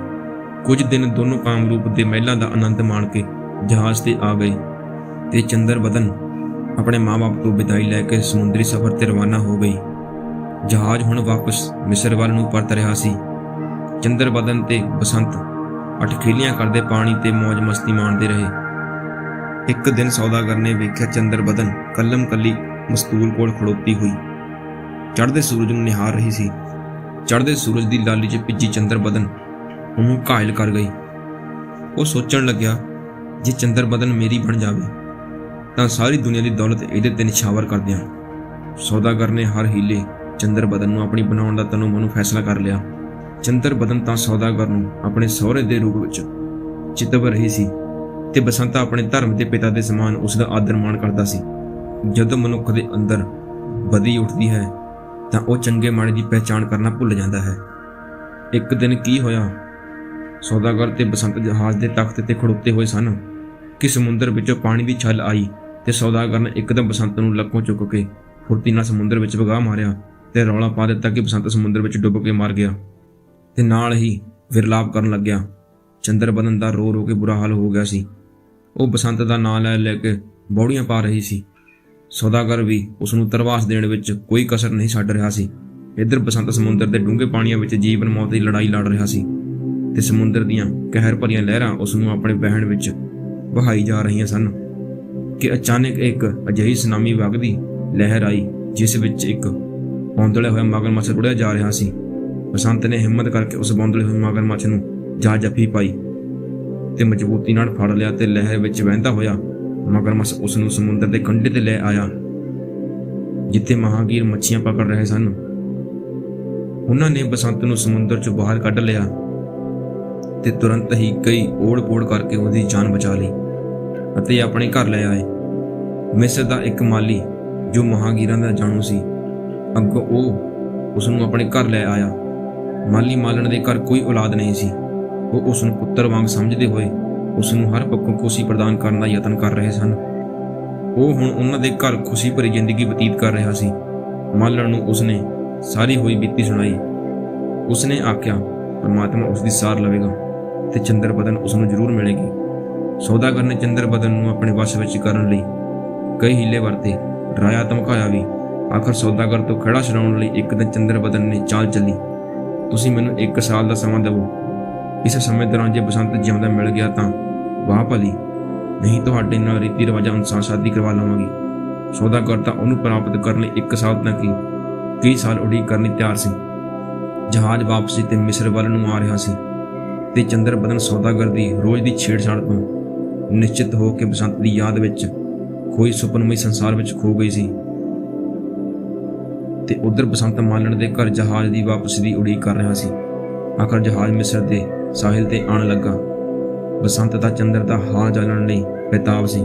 ਕੁਝ ਦਿਨ ਦੋਨੋਂ ਕਾਮਰੂਪ ਦੇ ਮਹਿਲਾਂ ਦਾ ਆਨੰਦ ਮਾਣ ਕੇ ਜਹਾਜ਼ ਤੇ ਆ ਗਏ ਤੇ ਚੰਦਰ ਬਦਨ ਆਪਣੇ ਮਾਂ-ਬਾਪ ਤੋਂ ਵਿਦਾਈ ਲੈ ਕੇ ਸਮੁੰਦਰੀ ਸਫ਼ਰ ਤੇ ਰਵਾਨਾ ਹੋ ਗਈ। ਜਹਾਜ਼ ਹੁਣ ਵਾਪਸ ਮਿਸਰ ਵੱਲ ਨੂੰ ਪਰਤ ਰਿਹਾ ਸੀ। ਚੰਦਰ ਬਦਨ ਤੇ ਬਸੰਤ ਅਟਖੇਲੀਆਂ ਕਰਦੇ ਪਾਣੀ ਤੇ ਮौज ਮਸਤੀ ਮਾਣਦੇ ਰਹੇ। ਇੱਕ ਦਿਨ ਸੌਦਾਗਰ ਨੇ ਵੇਖਿਆ ਚੰਦਰ ਬਦਨ ਕੱਲਮ ਕੱਲੀ ਮਸਤੂਲ ਕੋਲ ਖੜੋਤੀ ਹੋਈ ਚੜ੍ਹਦੇ ਸੂਰਜ ਨੂੰ ਨਿਹਾਰ ਰਹੀ ਸੀ। ਚੜ੍ਹਦੇ ਸੂਰਜ ਦੀ ਲਾਲੀ 'ਚ ਭਿੱਜੀ ਚੰਦਰ ਬਦਨ ਉਹਨੂੰ ਘਾਇਲ ਕਰ ਗਈ। ਉਹ ਸੋਚਣ ਲੱਗਿਆ, ਜੇ ਚੰਦਰ ਬਦਨ ਮੇਰੀ ਬਣ ਜਾਵੇ ਤਾਂ ਸਾਰੀ ਦੁਨੀਆ ਦੀ ਦੌਲਤ ਇਹਦੇ ਤੇ ਨਿਛਾਵਰ ਕਰ ਦਿਆਂ। ਸੌਦਾਗਰ ਨੇ ਹਰ ਹੀਲੇ ਚੰਦਰ ਬਦਨ ਨੂੰ ਆਪਣੀ ਬਣਾਉਣ ਦਾ ਤਨੋਂ ਮਨੋਂ ਫੈਸਲਾ ਕਰ ਲਿਆ। ਚੰਦਰ ਬਦਨ ਤਾਂ ਸੌਦਾਗਰ ਨੂੰ ਆਪਣੇ ਸਹੁਰੇ ਦੇ ਰੂਪ ਵਿੱਚ ਚਿਤਵ ਰਹੀ ਸੀ ਤੇ ਬਸੰਤ ਆਪਣੇ ਧਰਮ ਦੇ ਪਿਤਾ ਦੇ ਸਮਾਨ ਉਸ ਦਾ ਆਦਰ ਮਾਣ ਕਰਦਾ ਸੀ। ਜਦੋਂ ਮਨੁੱਖ ਦੇ ਅੰਦਰ ਬਦੀ ਉੱਠਦੀ ਹੈ ਤਾਂ ਉਹ ਚੰਗੇ ਮਾੜੇ ਦੀ ਪਹਿਚਾਣ ਕਰਨਾ ਭੁੱਲ ਜਾਂਦਾ ਹੈ। ਇੱਕ ਦਿਨ ਕੀ ਹੋਇਆ, ਸੌਦਾਗਰ ਤੇ ਬਸੰਤ ਜਹਾਜ਼ ਦੇ ਤਖਤ ਤੇ ਖੜੋਤੇ ਹੋਏ ਸਨ ਕਿ ਸਮੁੰਦਰ ਵਿੱਚੋਂ ਪਾਣੀ ਦੀ ਛੱਲ ਆਈ ਤੇ ਸੌਦਾਗਰ ਨੇ ਇੱਕਦਮ ਬਸੰਤ ਨੂੰ ਲੱਕੋਂ ਚੁੱਕ ਕੇ ਫੁਰਤੀ ਨਾਲ ਸਮੁੰਦਰ ਵਿੱਚ ਵਗਾਹ ਮਾਰਿਆ ਤੇ ਰੌਲਾ ਪਾ ਦਿੱਤਾ ਕਿ ਬਸੰਤ ਸਮੁੰਦਰ ਵਿੱਚ ਡੁੱਬ ਕੇ ਮਰ ਗਿਆ। ਤੇ ਨਾਲ ਹੀ ਵਿਰਲਾਪ ਕਰਨ ਲੱਗਿਆ। ਚੰਦਰ ਬਦਨ ਦਾ ਰੋ ਰੋ ਕੇ ਬੁਰਾ ਹਾਲ ਹੋ ਗਿਆ ਸੀ। ਉਹ ਬਸੰਤ ਦਾ ਨਾਂ ਲੈ ਲੈ ਕੇ ਬੌੜੀਆਂ ਪਾ ਰਹੀ ਸੀ। ਸੌਦਾਗਰ ਵੀ ਉਸ ਨੂੰ ਧਰਵਾਸ ਦੇਣ ਵਿੱਚ ਕੋਈ ਕਸਰ ਨਹੀਂ ਛੱਡ ਰਿਹਾ ਸੀ। ਇੱਧਰ ਬਸੰਤ ਸਮੁੰਦਰ ਦੇ ਡੂੰਘੇ ਪਾਣੀਆਂ ਵਿੱਚ ਜੀਵਨ ਮੌਤ ਦੀ ਲੜਾਈ ਲੜ ਰਿਹਾ ਸੀ ਤੇ ਸਮੁੰਦਰ ਦੀਆਂ ਕਹਿਰ ਭਰੀਆਂ ਲਹਿਰਾਂ ਉਸ ਨੂੰ ਆਪਣੇ ਵਹਿਣ ਵਿੱਚ ਵਹਾਈ ਜਾ ਰਹੀਆਂ ਸਨ ਕਿ ਅਚਾਨਕ ਇੱਕ ਅਜਿਹੀ ਸੁਨਾਮੀ ਵਗਦੀ ਲਹਿਰ ਆਈ ਜਿਸ ਵਿੱਚ ਇੱਕ ਬੌਂਦਲੇ ਹੋਇਆ ਮਗਰਮੱਛ ਰੁੜਿਆ ਜਾ ਰਿਹਾ ਸੀ। ਬਸੰਤ ਨੇ ਹਿੰਮਤ ਕਰਕੇ ਉਸ ਬੌਂਦਲੇ ਹੋਏ ਮਗਰਮੱਛ ਨੂੰ ਜਾ ਜੱਫੀ ਪਾਈ ਤੇ ਮਜ਼ਬੂਤੀ ਨਾਲ ਫੜ ਲਿਆ ਤੇ ਲਹਿਰ ਵਿੱਚ ਵਹਿੰਦਾ ਹੋਇਆ ਮਗਰਮੱਛ ਉਸ ਨੂੰ ਸਮੁੰਦਰ ਦੇ ਕੰਢੇ ਤੇ ਲੈ ਆਇਆ ਜਿੱਥੇ ਮਹਾਂਗੀਰ ਮੱਛੀਆਂ ਪਕੜ ਰਹੇ ਸਨ। ਉਹਨਾਂ ਨੇ ਬਸੰਤ ਨੂੰ ਸਮੁੰਦਰ ਚੋਂ ਬਾਹਰ ਕੱਢ ਲਿਆ ਤੇ ਤੁਰੰਤ ਹੀ ਕਈ ਓੜ-ਪੋੜ ਕਰਕੇ ਉਹਦੀ ਜਾਨ ਬਚਾ ਲਈ ਅਤੇ ਆਪਣੇ ਘਰ ਲੈ ਆਏ। ਮਿਸਰ ਦਾ ਇੱਕ ਮਾਲੀ ਜੋ ਮਹਾਂਗੀਰਾਂ ਦਾ ਜਾਣੂ ਸੀ, ਅੱਗੋਂ ਉਹ ਉਸ ਨੂੰ ਆਪਣੇ ਘਰ ਲੈ ਆਇਆ। ਮਾਲੀ ਮਾਲਣ ਦੇ ਘਰ ਕੋਈ ਔਲਾਦ ਨਹੀਂ ਸੀ। ਉਹ ਉਸ ਨੂੰ ਪੁੱਤਰ ਵਾਂਗ ਸਮਝਦੇ ਹੋਏ ਉਸ ਨੂੰ ਹਰ ਪੱਖੋਂ ਖੁਸ਼ੀ ਪ੍ਰਦਾਨ ਕਰਨ ਦਾ ਯਤਨ ਕਰ ਰਹੇ ਸਨ। ਉਹ ਹੁਣ ਉਹਨਾਂ ਦੇ ਘਰ ਖੁਸ਼ੀ ਭਰੀ ਜ਼ਿੰਦਗੀ ਬਤੀਤ ਕਰ ਰਿਹਾ ਸੀ। ਮਾਲਣ ਨੂੰ ਉਸਨੇ ਸਾਰੀ ਹੋਈ ਬੀਤੀ ਸੁਣਾਈ। ਉਸਨੇ ਆਖਿਆ ਪਰਮਾਤਮਾ ਉਸ ਦੀ ਸਾਰ ਲਵੇਗਾ ਤੇ ਚੰਦਰ ਬਦਨ ਉਸ ਨੂੰ ਜ਼ਰੂਰ ਮਿਲੇਗੀ। ਸੌਦਾਗਰ ਨੇ ਚੰਦਰ ਬਦਨ ਨੂੰ ਆਪਣੇ ਵਸ਼ ਵਿੱਚ ਕਰਨ ਲਈ ਕਈ ਹੀਲੇ ਵਰਤੇ, ਡਰਾਇਆ ਧਮਕਾਇਆ ਵੀ। ਆਖਰ ਸੌਦਾਗਰ ਤੋਂ ਖੜਾ ਛੁਡਾਉਣ ਲਈ ਇੱਕ ਦਿਨ ਚੰਦਰ ਬਦਨ ਨੇ ਚਾਲ ਚੱਲੀ, ਤੁਸੀਂ ਮੈਨੂੰ 1 ਸਾਲ ਦਾ ਸਮਾਂ ਦੇਵੋ। ਇਸ ਸਮੇਂ ਦੌਰਾਨ ਜੇ ਬਸੰਤ ਜਿਉਂਦਾ ਮਿਲ ਗਿਆ ਤਾਂ ਵਾਹ ਭਲੀ, ਨਹੀਂ ਤੁਹਾਡੇ ਨਾਲ ਰੀਤੀ ਰਿਵਾਜਾਂ ਅਨੁਸਾਰ ਸ਼ਾਦੀ ਕਰਵਾ ਲਵਾਂਗੀ। ਸੌਦਾਗਰ ਤਾਂ ਉਹਨੂੰ ਪ੍ਰਾਪਤ ਕਰਨ ਲਈ 1 ਸਾਲ ਤੱਕ ਹੀ ਕਈ ਸਾਲ ਉਡੀਕ ਕਰਨੀ ਤਿਆਰ ਸੀ। ਜਹਾਜ਼ ਵਾਪਸੀ ਤੇ ਮਿਸਰ ਵੱਲ ਨੂੰ ਆ ਰਿਹਾ ਸੀ ਤੇ ਚੰਦਰ ਬਦਨ ਸੌਦਾਗਰ ਦੀ ਰੋਜ਼ ਦੀ ਛੇੜਛਾੜ ਤੋਂ ਨਿਸ਼ਚਿਤ ਹੋ ਕੇ ਬਸੰਤ ਦੀ ਯਾਦ ਵਿੱਚ ਕੋਈ ਸੁਪਨਮਈ ਸੰਸਾਰ ਵਿੱਚ ਖੋ ਗਈ ਸੀ ਤੇ ਉਧਰ ਬਸੰਤ ਮਾਲਣ ਦੇ ਘਰ ਜਹਾਜ਼ ਦੀ ਵਾਪਸੀ ਦੀ ਉਡੀਕ ਕਰ ਰਿਹਾ ਸੀ। ਆਖਰ ਜਹਾਜ਼ ਮਿਸਰ ਦੇ ਸਾਹਿਲ ਤੇ ਆਉਣ ਲੱਗਾ। ਬਸੰਤ ਦਾ ਚੰਦਰ ਦਾ ਹਾਲ ਜਾਣਨ ਲਈ ਬੇਤਾਬ ਸੀ।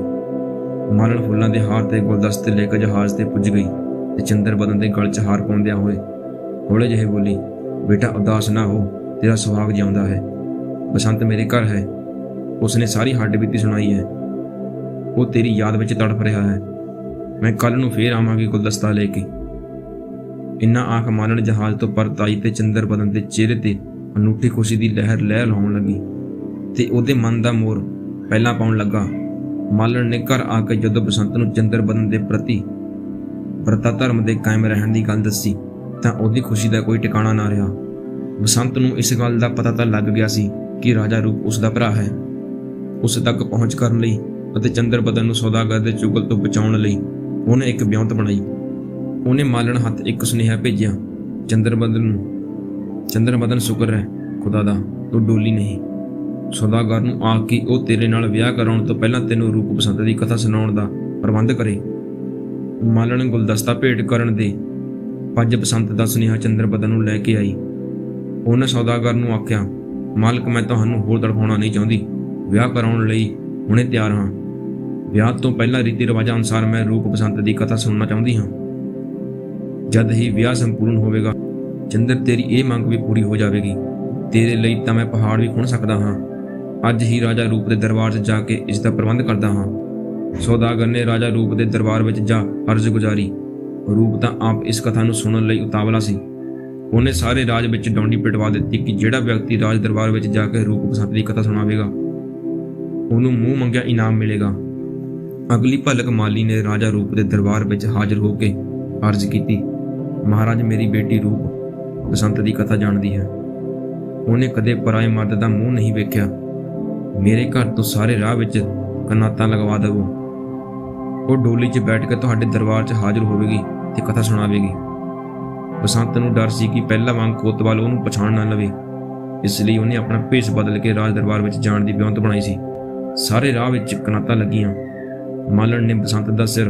ਮਾਲਣ ਫੁੱਲਾਂ ਦੇ ਹਾਰ ਤੇ ਗੁਲਦਸਤੇ ਲੈ ਕੇ ਜਹਾਜ਼ ਤੇ ਪੁੱਜ ਗਈ ਤੇ ਚੰਦਰ ਬਦਨ ਦੇ ਗਲ 'ਚ ਹਾਰ ਪਾਉਂਦਿਆਂ ਹੋਏ ਹੌਲੇ ਜਿਹੇ ਬੋਲੀ, ਬੇਟਾ ਉਦਾਸ ਨਾ ਹੋ, ਤੇਰਾ ਸੁਹਾਗ ਜਿਉਂਦਾ ਹੈ। ਬਸੰਤ ਮੇਰੇ ਘਰ ਹੈ। ਉਸਨੇ ਸਾਰੀ ਹੱਡ ਬੀਤੀ ਸੁਣਾਈ ਹੈ। ਉਹ ਤੇਰੀ ਯਾਦ ਵਿੱਚ ਤੜਫ ਰਿਹਾ ਹੈ। ਮੈਂ ਕੱਲ ਨੂੰ ਫੇਰ ਆਵਾਂਗੀ ਗੁਲਦਸਤਾ ਲੈ ਕੇ। ਇੰਨਾ ਆਖ ਮਾਲਣ ਜਹਾਜ਼ ਤੋਂ ਪਰਤ ਆਈ ਤੇ ਚੰਦਰ ਬਦਨ ਦੇ ਚਿਹਰੇ ਤੇ ਅਨੂਠੀ ਖੁਸ਼ੀ ਦੀ ਲਹਿਰ ਲਹਿ ਲਾਉਣ ਲੱਗੀ ਤੇ ਉਹਦੇ ਮਨ ਦਾ ਮੋਰ ਪਹਿਲਾਂ ਪਾਉਣ ਲੱਗਾ। ਮਾਲਣ ਨੇ ਘਰ ਆ ਕੇ ਜਦੋਂ ਬਸੰਤ ਨੂੰ ਚੰਦਰ ਬਦਨ ਦੇ ਪ੍ਰਤੀ ਵਰਤਾ ਧਰਮ ਦੇ ਕਾਇਮ ਰਹਿਣ ਦੀ ਗੱਲ ਦੱਸੀ ਤਾਂ ਉਹਦੀ ਖੁਸ਼ੀ ਦਾ ਕੋਈ ਟਿਕਾਣਾ ਨਾ ਰਿਹਾ। ਬਸੰਤ ਨੂੰ ਇਸ ਗੱਲ ਦਾ ਪਤਾ ਤਾਂ ਲੱਗ ਗਿਆ ਸੀ ਕਿ ਰਾਜਾ ਰੂਪ ਉਸ ਦਾ ਭਰਾ ਹੈ। ਉਸ ਤੱਕ ਪਹੁੰਚ ਕਰਨ ਲਈ ਅਤੇ ਚੰਦਰ ਬਦਨ ਨੂੰ ਸੌਦਾਗਰ ਦੇ ਚੁਗਲ ਤੋਂ ਬਚਾਉਣ ਲਈ ਉਹਨੇ ਇੱਕ ਵਿਉਂਤ ਬਣਾਈ। ਉਹਨੇ ਮਾਲਣ ਹੱਥ ਇੱਕ ਸੁਨੇਹਾ ਭੇਜਿਆ, ਚੰਦਰ ਬਦਨ ਸ਼ੁਕਰ ਹੈ ਖੁਦਾ ਦਾ, ਤੂੰ ਡੋਲੀ ਨਹੀਂ। ਸੌਦਾਗਰ ਨੂੰ ਆਖ ਕਿ ਉਹ ਤੇਰੇ ਨਾਲ ਵਿਆਹ ਕਰਾਉਣ ਤੋਂ ਪਹਿਲਾਂ ਤੈਨੂੰ ਰੂਪ ਬਸੰਤ ਦੀ ਕਥਾ ਸੁਣਾਉਣ ਦਾ ਪ੍ਰਬੰਧ ਕਰੇ। ਮਾਲਣ ਗੁਲਦਸਤਾ ਭੇਟ ਕਰਨ ਦੇ ਪੰਜ ਬਸੰਤ ਦਾ ਸੁਨੇਹਾ ਚੰਦਰ ਬਦਨ ਨੂੰ ਲੈ ਕੇ ਆਈ। ਉਹਨੇ ਸੌਦਾਗਰ ਨੂੰ ਆਖਿਆ, ਮਾਲਕ ਮੈਂ ਤੁਹਾਨੂੰ ਹੋਰ ਤੜਫਾਉਣਾ ਨਹੀਂ ਚਾਹੁੰਦੀ, ਵਿਆਹ ਕਰਾਉਣ ਲਈ ਹੁਣੇ ਤਿਆਰ ਹਾਂ। ਵਿਆਹ ਤੋਂ ਪਹਿਲਾਂ ਰੀਤੀ ਰਿਵਾਜਾਂ ਅਨੁਸਾਰ ਮੈਂ ਰੂਪ ਬਸੰਤ ਦੀ ਕਥਾ ਸੁਣਨਾ ਚਾਹੁੰਦੀ ਹਾਂ। ਜਦ ਹੀ ਵਿਆਹ ਸੰਪੂਰਨ ਹੋਵੇਗਾ ਚੰਦਰ ਤੇਰੀ ਇਹ ਮੰਗ ਵੀ ਪੂਰੀ ਹੋ ਜਾਵੇਗੀ। ਤੇਰੇ ਲਈ ਤਾਂ ਮੈਂ ਪਹਾੜ ਵੀ ਖੁਣ ਸਕਦਾ ਹਾਂ। ਅੱਜ ਹੀ ਰਾਜਾ ਰੂਪ ਦੇ ਦਰਬਾਰ 'ਚ ਜਾ ਕੇ ਇਸ ਦਾ ਪ੍ਰਬੰਧ ਕਰਦਾ ਹਾਂ। ਸੌਦਾਗਰ ਨੇ ਰਾਜਾ ਰੂਪ ਦੇ ਦਰਬਾਰ ਵਿੱਚ ਜਾ ਅਰਜ਼ ਗੁਜ਼ਾਰੀ। ਰੂਪ ਤਾਂ ਆਪ ਇਸ ਕਥਾ ਨੂੰ ਸੁਣਨ ਲਈ ਉਤਾਵਲਾ ਸੀ। ਉਹਨੇ ਸਾਰੇ ਰਾਜ ਵਿੱਚ ਡੌਂਡੀ ਪਿਟਵਾ ਦਿੱਤੀ ਕਿ ਜਿਹੜਾ ਵਿਅਕਤੀ ਰਾਜ ਦਰਬਾਰ ਵਿੱਚ ਜਾ ਕੇ ਰੂਪ ਬਸੰਤ ਦੀ ਕਥਾ ਸੁਣਾਵੇਗਾ ਉਹਨੂੰ ਮੂੰਹ ਮੰਗਿਆ ਇਨਾਮ ਮਿਲੇਗਾ। ਅਗਲੀ ਭਲਕ ਮਾਲੀ ਨੇ ਰਾਜਾ ਰੂਪ ਦੇ ਦਰਬਾਰ ਵਿੱਚ ਹਾਜ਼ਰ ਹੋ ਕੇ ਅਰਜ਼ ਕੀਤੀ, ਮਹਾਰਾਜ ਮੇਰੀ ਬੇਟੀ ਰੂਪ ਬਸੰਤ ਦੀ ਕਥਾ ਜਾਣਦੀ ਹੈ। ਉਹਨੇ ਕਦੇ ਪਰਾਏ ਮਰਦ ਦਾ ਮੂੰਹ ਨਹੀਂ ਵੇਖਿਆ। ਮੇਰੇ ਘਰ ਤੋਂ ਸਾਰੇ ਰਾਹ ਵਿੱਚ ਕਨਾਤਾਂ ਲਗਵਾ ਦੇਵੋ। ਉਹ ਡੋਲੀ 'ਚ ਬੈਠ ਕੇ ਤੁਹਾਡੇ ਦਰਬਾਰ 'ਚ ਹਾਜ਼ਰ ਹੋਵੇਗੀ ਤੇ ਕਥਾ ਸੁਣਾਵੇਗੀ। ਬਸੰਤ ਨੂੰ ਡਰ ਸੀ ਕਿ ਪਹਿਲਾਂ ਵਾਂਗ ਕੋਤਵਾਲ ਉਹਨੂੰ ਪਛਾਣ ਨਾ ਲਵੇ, ਇਸ ਲਈ ਉਹਨੇ ਆਪਣਾ ਭੇਸ ਬਦਲ ਕੇ ਰਾਜ ਦਰਬਾਰ ਵਿੱਚ ਜਾਣ ਦੀ ਵਿਉਂਤ ਬਣਾਈ ਸੀ। ਸਾਰੇ ਰਾਹ ਵਿੱਚ ਕਨਾਤਾਂ ਲੱਗੀਆਂ। ਮਾਲਣ ਨੇ ਬਸੰਤ ਦਾ ਸਿਰ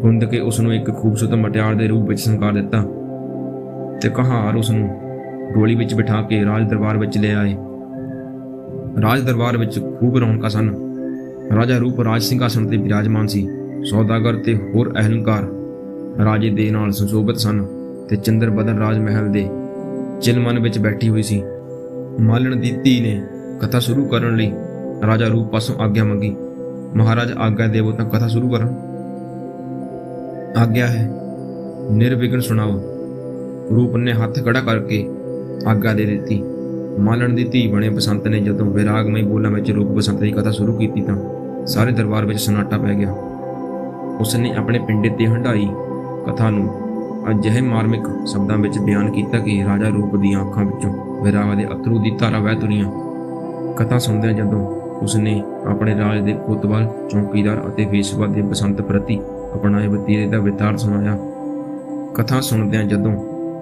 ਗੁੰਦ ਕੇ ਉਸ ਨੂੰ ਇੱਕ ਖੂਬਸੂਰਤ ਮਟਿਆਰ ਦੇ ਰੂਪ ਵਿੱਚ ਸੰਕਾਰ ਦਿੱਤਾ ਤੇ ਕਹਾਰ ਉਸ ਨੂੰ ਡੋਲੀ ਵਿੱਚ ਬਿਠਾ ਕੇ ਰਾਜ ਦਰਬਾਰ ਵਿੱਚ ਲੈ ਆਏ। ਰਾਜ ਦਰਬਾਰ ਵਿੱਚ ਖੂਬ ਰੌਣਕਾਂ ਸਨ। ਰਾਜਾ ਰੂਪ ਰਾਜ ਸਿੰਘਾਸਣ ਤੇ ਬਿਰਾਜਮਾਨ ਸੀ। ਸੌਦਾਗਰ ਤੇ ਹੋਰ ਅਹਲਕਾਰ ਰਾਜੇ ਦੇ ਨਾਲ ਸੁਸ਼ੋਭਿਤ ਸਨ ਤੇ ਚੰਦਰ ਬਦਨ ਰਾਜ ਮਹਿਲ ਦੇ ਚਿਲਮਨ ਵਿੱਚ ਬੈਠੀ ਹੋਈ ਸੀ। ਮਾਲਣ ਦੀ ਧੀ ਨੇ ਕਥਾ ਸ਼ੁਰੂ ਕਰਨ ਲਈ ਰਾਜਾ ਰੂਪ ਪਾਸੋਂ ਆਗਿਆ ਮੰਗੀ। ਮਹਾਰਾਜ ਆਗਿਆ ਦੇਵੋ ਤਾਂ ਕਥਾ ਸ਼ੁਰੂ ਕਰਾਂ। ਆਗਿਆ ਹੈ, ਨਿਰਵਿਘਨ ਸੁਣਾਓ। ਰੂਪ ਨੇ ਹੱਥ ਖੜਾ ਕਰਕੇ ਆਗਿਆ ਦੇ ਦਿੱਤੀ। ਮਾਲਣ ਦੀ ਧੀ ਬਣੇ ਬਸੰਤ ਨੇ ਜਦੋਂ ਵਿਰਾਗਮਈ ਬੋਲਾਂ ਵਿੱਚ ਰੂਪ ਬਸੰਤ ਦੀ ਕਥਾ ਸ਼ੁਰੂ ਕੀਤੀ ਤਾਂ ਸਾਰੇ ਦਰਬਾਰ ਵਿੱਚ ਸਨਾਟਾ ਪੈ ਗਿਆ। ਉਸ ਨੇ ਆਪਣੇ ਪਿੰਡੇ ਤੇ ਹੰਢਾਈ ਕਥਾ ਨੂੰ ਅਜਿਹੇ ਮਾਰਮਿਕ ਸ਼ਬਦਾਂ ਵਿੱਚ ਬਿਆਨ ਕੀਤਾ ਕਿ ਰਾਜਾ ਰੂਪ ਦੀਆਂ ਅੱਖਾਂ ਵਿੱਚੋਂ ਵਿਰਾਗ ਦੇ ਅਥਰੂ ਦੀ ਧਾਰਾ ਵਹਿ ਤੁਰੀਆਂ। ਕਥਾ ਸੁਣਦਿਆਂ ਜਦੋਂ ਉਸਨੇ ਆਪਣੇ ਰਾਜ ਦੇ ਕੋਤਵਾਲ, ਚੌਕੀਦਾਰ ਅਤੇ ਵੇਸ਼ਵਾ ਦੇ ਬਸੰਤ ਪ੍ਰਤੀ ਅਪਣਾਏ ਵਤੀਰੇ ਦਾ ਵਿਤਾਰ ਸੁਣਾਇਆ। ਕਥਾ ਸੁਣਦਿਆਂ ਜਦੋਂ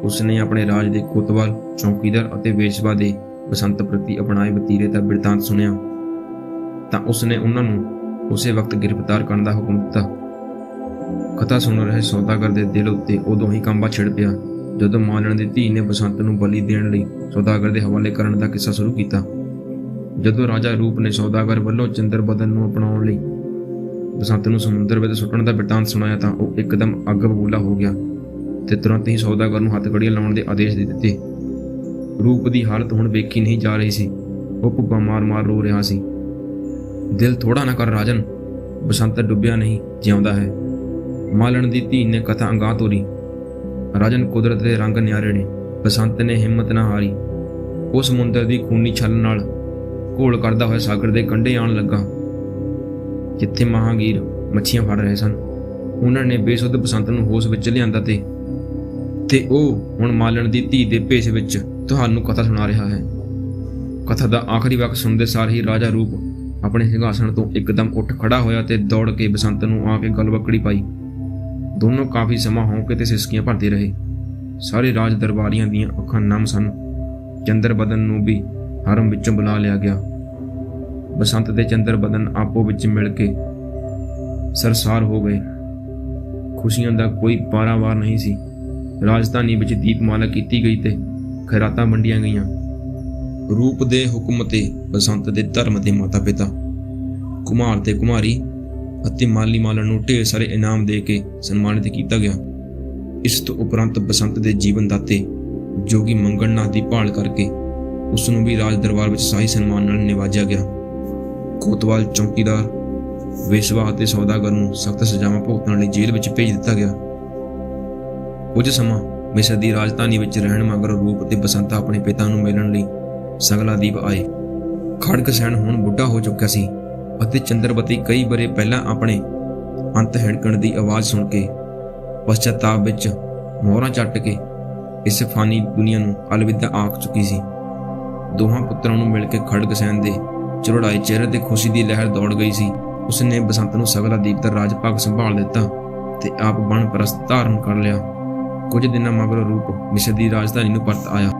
ਉਸਨੇ ਆਪਣੇ ਰਾਜ ਦੇ ਕੋਤਵਾਲ, ਚੌਕੀਦਾਰ ਅਤੇ ਵੇਸ਼ਵਾ ਦੇ ਬਸੰਤ ਪ੍ਰਤੀ ਅਪਣਾਏ ਵਤੀਰੇ ਦਾ ਬਿਰਤਾਂਤ ਸੁਣਿਆ ਤਾਂ ਉਸਨੇ ਉਹਨਾਂ ਨੂੰ ਉਸੇ ਵਕਤ ਗ੍ਰਿਫਤਾਰ ਕਰਨ ਦਾ ਹੁਕਮ ਦਿੱਤਾ। ਕਥਾ ਸੁਣ ਰਹੇ ਸੌਦਾਗਰ ਦੇ ਦਿਲ ਉੱਤੇ ਉਦੋਂ ਹੀ ਕੰਬਾ ਛਿੜ ਪਿਆ ਜਦੋਂ ਮਾਲਣ ਦੀ ਧੀ ਨੇ ਬਸੰਤ ਨੂੰ ਬਲੀ ਦੇਣ ਲਈ ਸੌਦਾਗਰ ਦੇ ਹਵਾਲੇ ਕਰਨ ਦਾ ਕਿੱਸਾ ਸ਼ੁਰੂ ਕੀਤਾ। ਜਦੋਂ ਰਾਜਾ ਰੂਪ ਨੇ ਸੌਦਾਗਰ ਵੱਲੋਂ ਚੰਦਰ ਬਦਨ ਨੂੰ ਅਪਣਾਉਣ ਲਈ ਬਸੰਤ ਨੂੰ ਸਮੁੰਦਰ ਵਿੱਚ ਸੁੱਟਣ ਦਾ ਬਿਰਤਾਂਤ ਸੁਣਾਇਆ ਤਾਂ ਉਹ ਇੱਕਦਮ ਅੱਗ ਬਬੂਲਾ ਹੋ ਗਿਆ ਤੇ ਤੁਰੰਤ ਹੀ ਸੌਦਾਗਰ ਨੂੰ ਹੱਥਕੜੀਆਂ ਲਾਉਣ ਦੇ ਆਦੇਸ਼ ਦੇ ਦਿੱਤੇ। ਰੂਪ ਦੀ ਹਾਲਤ ਹੁਣ ਵੇਖੀ ਨਹੀਂ ਜਾ ਰਹੀ ਸੀ। ਉਹ ਭੁੱਬਾਂ ਮਾਰ-ਮਾਰ ਰੋ ਰਿਹਾ ਸੀ। ਦਿਲ ਥੋੜਾ ਨਾ ਕਰ ਰਾਜਨ, ਬਸੰਤ ਡੁੱਬਿਆ ਨਹੀਂ, ਜਿਉਂਦਾ ਹੈ। ਮਾਲਣ ਦੀ ਧੀ ਨੇ ਕਥਾ ਅਗਾਂਹ ਤੋਰੀ। ਰਾਜਨ, ਕੁਦਰਤ ਦੇ ਰੰਗ ਨਿਆਰੇ ਨੇ। ਬਸੰਤ ਨੇ ਹਿੰਮਤ ਨਾ ਹਾਰੀ। ਉਹ ਸਮੁੰਦਰ ਦੀ ਖੂਨੀ ਛੱਲ ਨਾਲ ਘੋਲ ਕਰਦਾ ਹੋਇਆ ਸਾਗਰ ਦੇ ਕੰਢੇ ਆਉਣ ਲੱਗਾ ਜਿੱਥੇ ਮਹਾਂਗੀਰ ਮੱਛੀਆਂ ਫੜ ਰਹੇ ਸਨ। ਉਹਨਾਂ ਨੇ ਬੇਸੁੱਧ ਬਸੰਤ ਨੂੰ ਹੋਸ਼ ਵਿੱਚ ਲਿਆਂਦਾ ਤੇ ਉਹ ਹੁਣ ਮਾਲਣ ਦੀ ਧੀ ਦੇ ਭੇਸ ਵਿੱਚ ਤੁਹਾਨੂੰ ਕਥਾ ਸੁਣਾ ਰਿਹਾ ਹੈ। ਕਥਾ ਦਾ ਆਖਰੀ ਵਾਕ ਸੁਣਦੇ ਸਾਰ ਹੀ ਰਾਜਾ ਰੂਪ ਆਪਣੇ ਸਿੰਘਾਸਣ ਤੋਂ ਇੱਕਦਮ ਉੱਠ ਖੜਾ ਹੋਇਆ ਤੇ ਦੌੜ ਕੇ ਬਸੰਤ ਨੂੰ ਆ ਕੇ ਗਲਵੱਕੜੀ ਪਾਈ। ਦੋਨੋਂ ਕਾਫੀ ਸਮਾਂ ਹੌਂਕੇ ਤੇ ਸਿਸਕੀਆਂ ਭਰਦੇ ਰਹੇ। ਸਾਰੇ ਰਾਜ ਦਰਬਾਰੀਆਂ ਦੀਆਂ ਅੱਖਾਂ ਨਮ ਸਨ। ਚੰਦਰ ਬਦਨ ਨੂੰ ਵੀ ਹਰਮ ਵਿੱਚੋਂ ਬੁਲਾ ਲਿਆ ਗਿਆ। ਬਸੰਤ ਤੇ ਚੰਦਰ ਬਦਨ ਆਪੋ ਵਿੱਚ ਮਿਲ ਕੇ ਸਰਸਾਰ ਹੋ ਗਏ। ਖੁਸ਼ੀਆਂ ਦਾ ਕੋਈ ਪਾਰਾਵਾਰ ਨਹੀਂ ਸੀ। ਰਾਜਧਾਨੀ ਵਿੱਚ ਦੀਪਮਾਲਾ ਕੀਤੀ ਗਈ ਤੇ ਖੈਰਾਤਾਂ ਵੰਡੀਆਂ ਗਈਆਂ। ਰੂਪ ਦੇ ਹੁਕਮ ਤੇ ਬਸੰਤ ਦੇ ਧਰਮ ਦੇ ਮਾਤਾ ਪਿਤਾ, ਕੁਮਾਰ ਤੇ ਕੁਮਾਰੀ ਅਤੇ ਮਾਲੀ ਮਾਲਣ ਨੂੰ ਢੇਰ ਸਾਰੇ ਇਨਾਮ ਦੇ ਕੇ ਸਨਮਾਨਿਤ ਕੀਤਾ ਗਿਆ। ਇਸ ਤੋਂ ਉਪਰੰਤ ਬਸੰਤ ਦੇ ਜੀਵਨ ਦਾਤੇ ਜੋਗੀ ਮੰਗਣਨਾਥ ਦੀ ਭਾਲ ਕਰਕੇ ਉਸ ਨੂੰ ਵੀ ਰਾਜ ਦਰਬਾਰ ਵਿੱਚ ਸ਼ਾਹੀ ਸਨਮਾਨ ਨਾਲ ਨਿਵਾਜਿਆ ਗਿਆ। ਕੋਤਵਾਲ, ਚੌਕੀਦਾਰ, ਵੇਸ਼ਵਾ ਅਤੇ ਸੌਦਾਗਰ ਨੂੰ ਸਖਤ ਸਜ਼ਾਵਾਂ ਭੁਗਤਣ ਲਈ ਜੇਲ੍ਹ ਵਿੱਚ ਭੇਜ ਦਿੱਤਾ ਗਿਆ। ਕੁਝ ਸਮਾਂ ਮਿਸਰ ਦੀ ਰਾਜਧਾਨੀ ਵਿੱਚ ਰਹਿਣ ਮਗਰੋਂ ਰੂਪ ਤੇ ਬਸੰਤ ਆਪਣੇ ਪਿਤਾ ਨੂੰ ਮਿਲਣ ਲਈ ਸਗਲਾਦੀਪ ਆਏ। ਖੜਗਸੈਨ ਹੁਣ ਬੁੱਢਾ ਹੋ ਚੁੱਕਿਆ ਸੀ ਅਤੇ ਚੰਦਰਵਤੀ ਕਈ ਵਰ੍ਹੇ ਪਹਿਲਾਂ ਆਪਣੇ ਅੰਤ ਹਿਣਕਣ ਦੀ ਆਵਾਜ਼ ਸੁਣ ਕੇ ਪਛਤਾਪ ਵਿੱਚ ਮੋਹਰਾਂ ਚੱਟ ਕੇ ਇਸ ਫਾਨੀ ਦੁਨੀਆ ਨੂੰ ਅਲਵਿਦਾ ਆਖ ਚੁੱਕੀ ਸੀ। ਦੋਹਾਂ ਪੁੱਤਰਾਂ ਨੂੰ ਮਿਲ ਕੇ ਖੜਗਸੈਨ ਦੇ ਚਿਰੜਾਏ ਚਿਹਰੇ ਤੇ ਖੁਸ਼ੀ ਦੀ ਲਹਿਰ ਦੌੜ ਗਈ ਸੀ। ਉਸਨੇ ਬਸੰਤ ਨੂੰ ਸਗਲਾਦੀਪ ਦਾ ਰਾਜ ਭਾਗ ਸੰਭਾਲ ਦਿੱਤਾ ਤੇ ਆਪ ਬਣ ਪ੍ਰਸਤ ਧਾਰਨ ਕਰ ਲਿਆ। ਕੁਝ ਦਿਨਾਂ ਮਗਰੋਂ ਰੂਪ ਮਿਸਰ ਦੀ ਰਾਜਧਾਨੀ ਨੂੰ ਪਰਤ ਆਇਆ।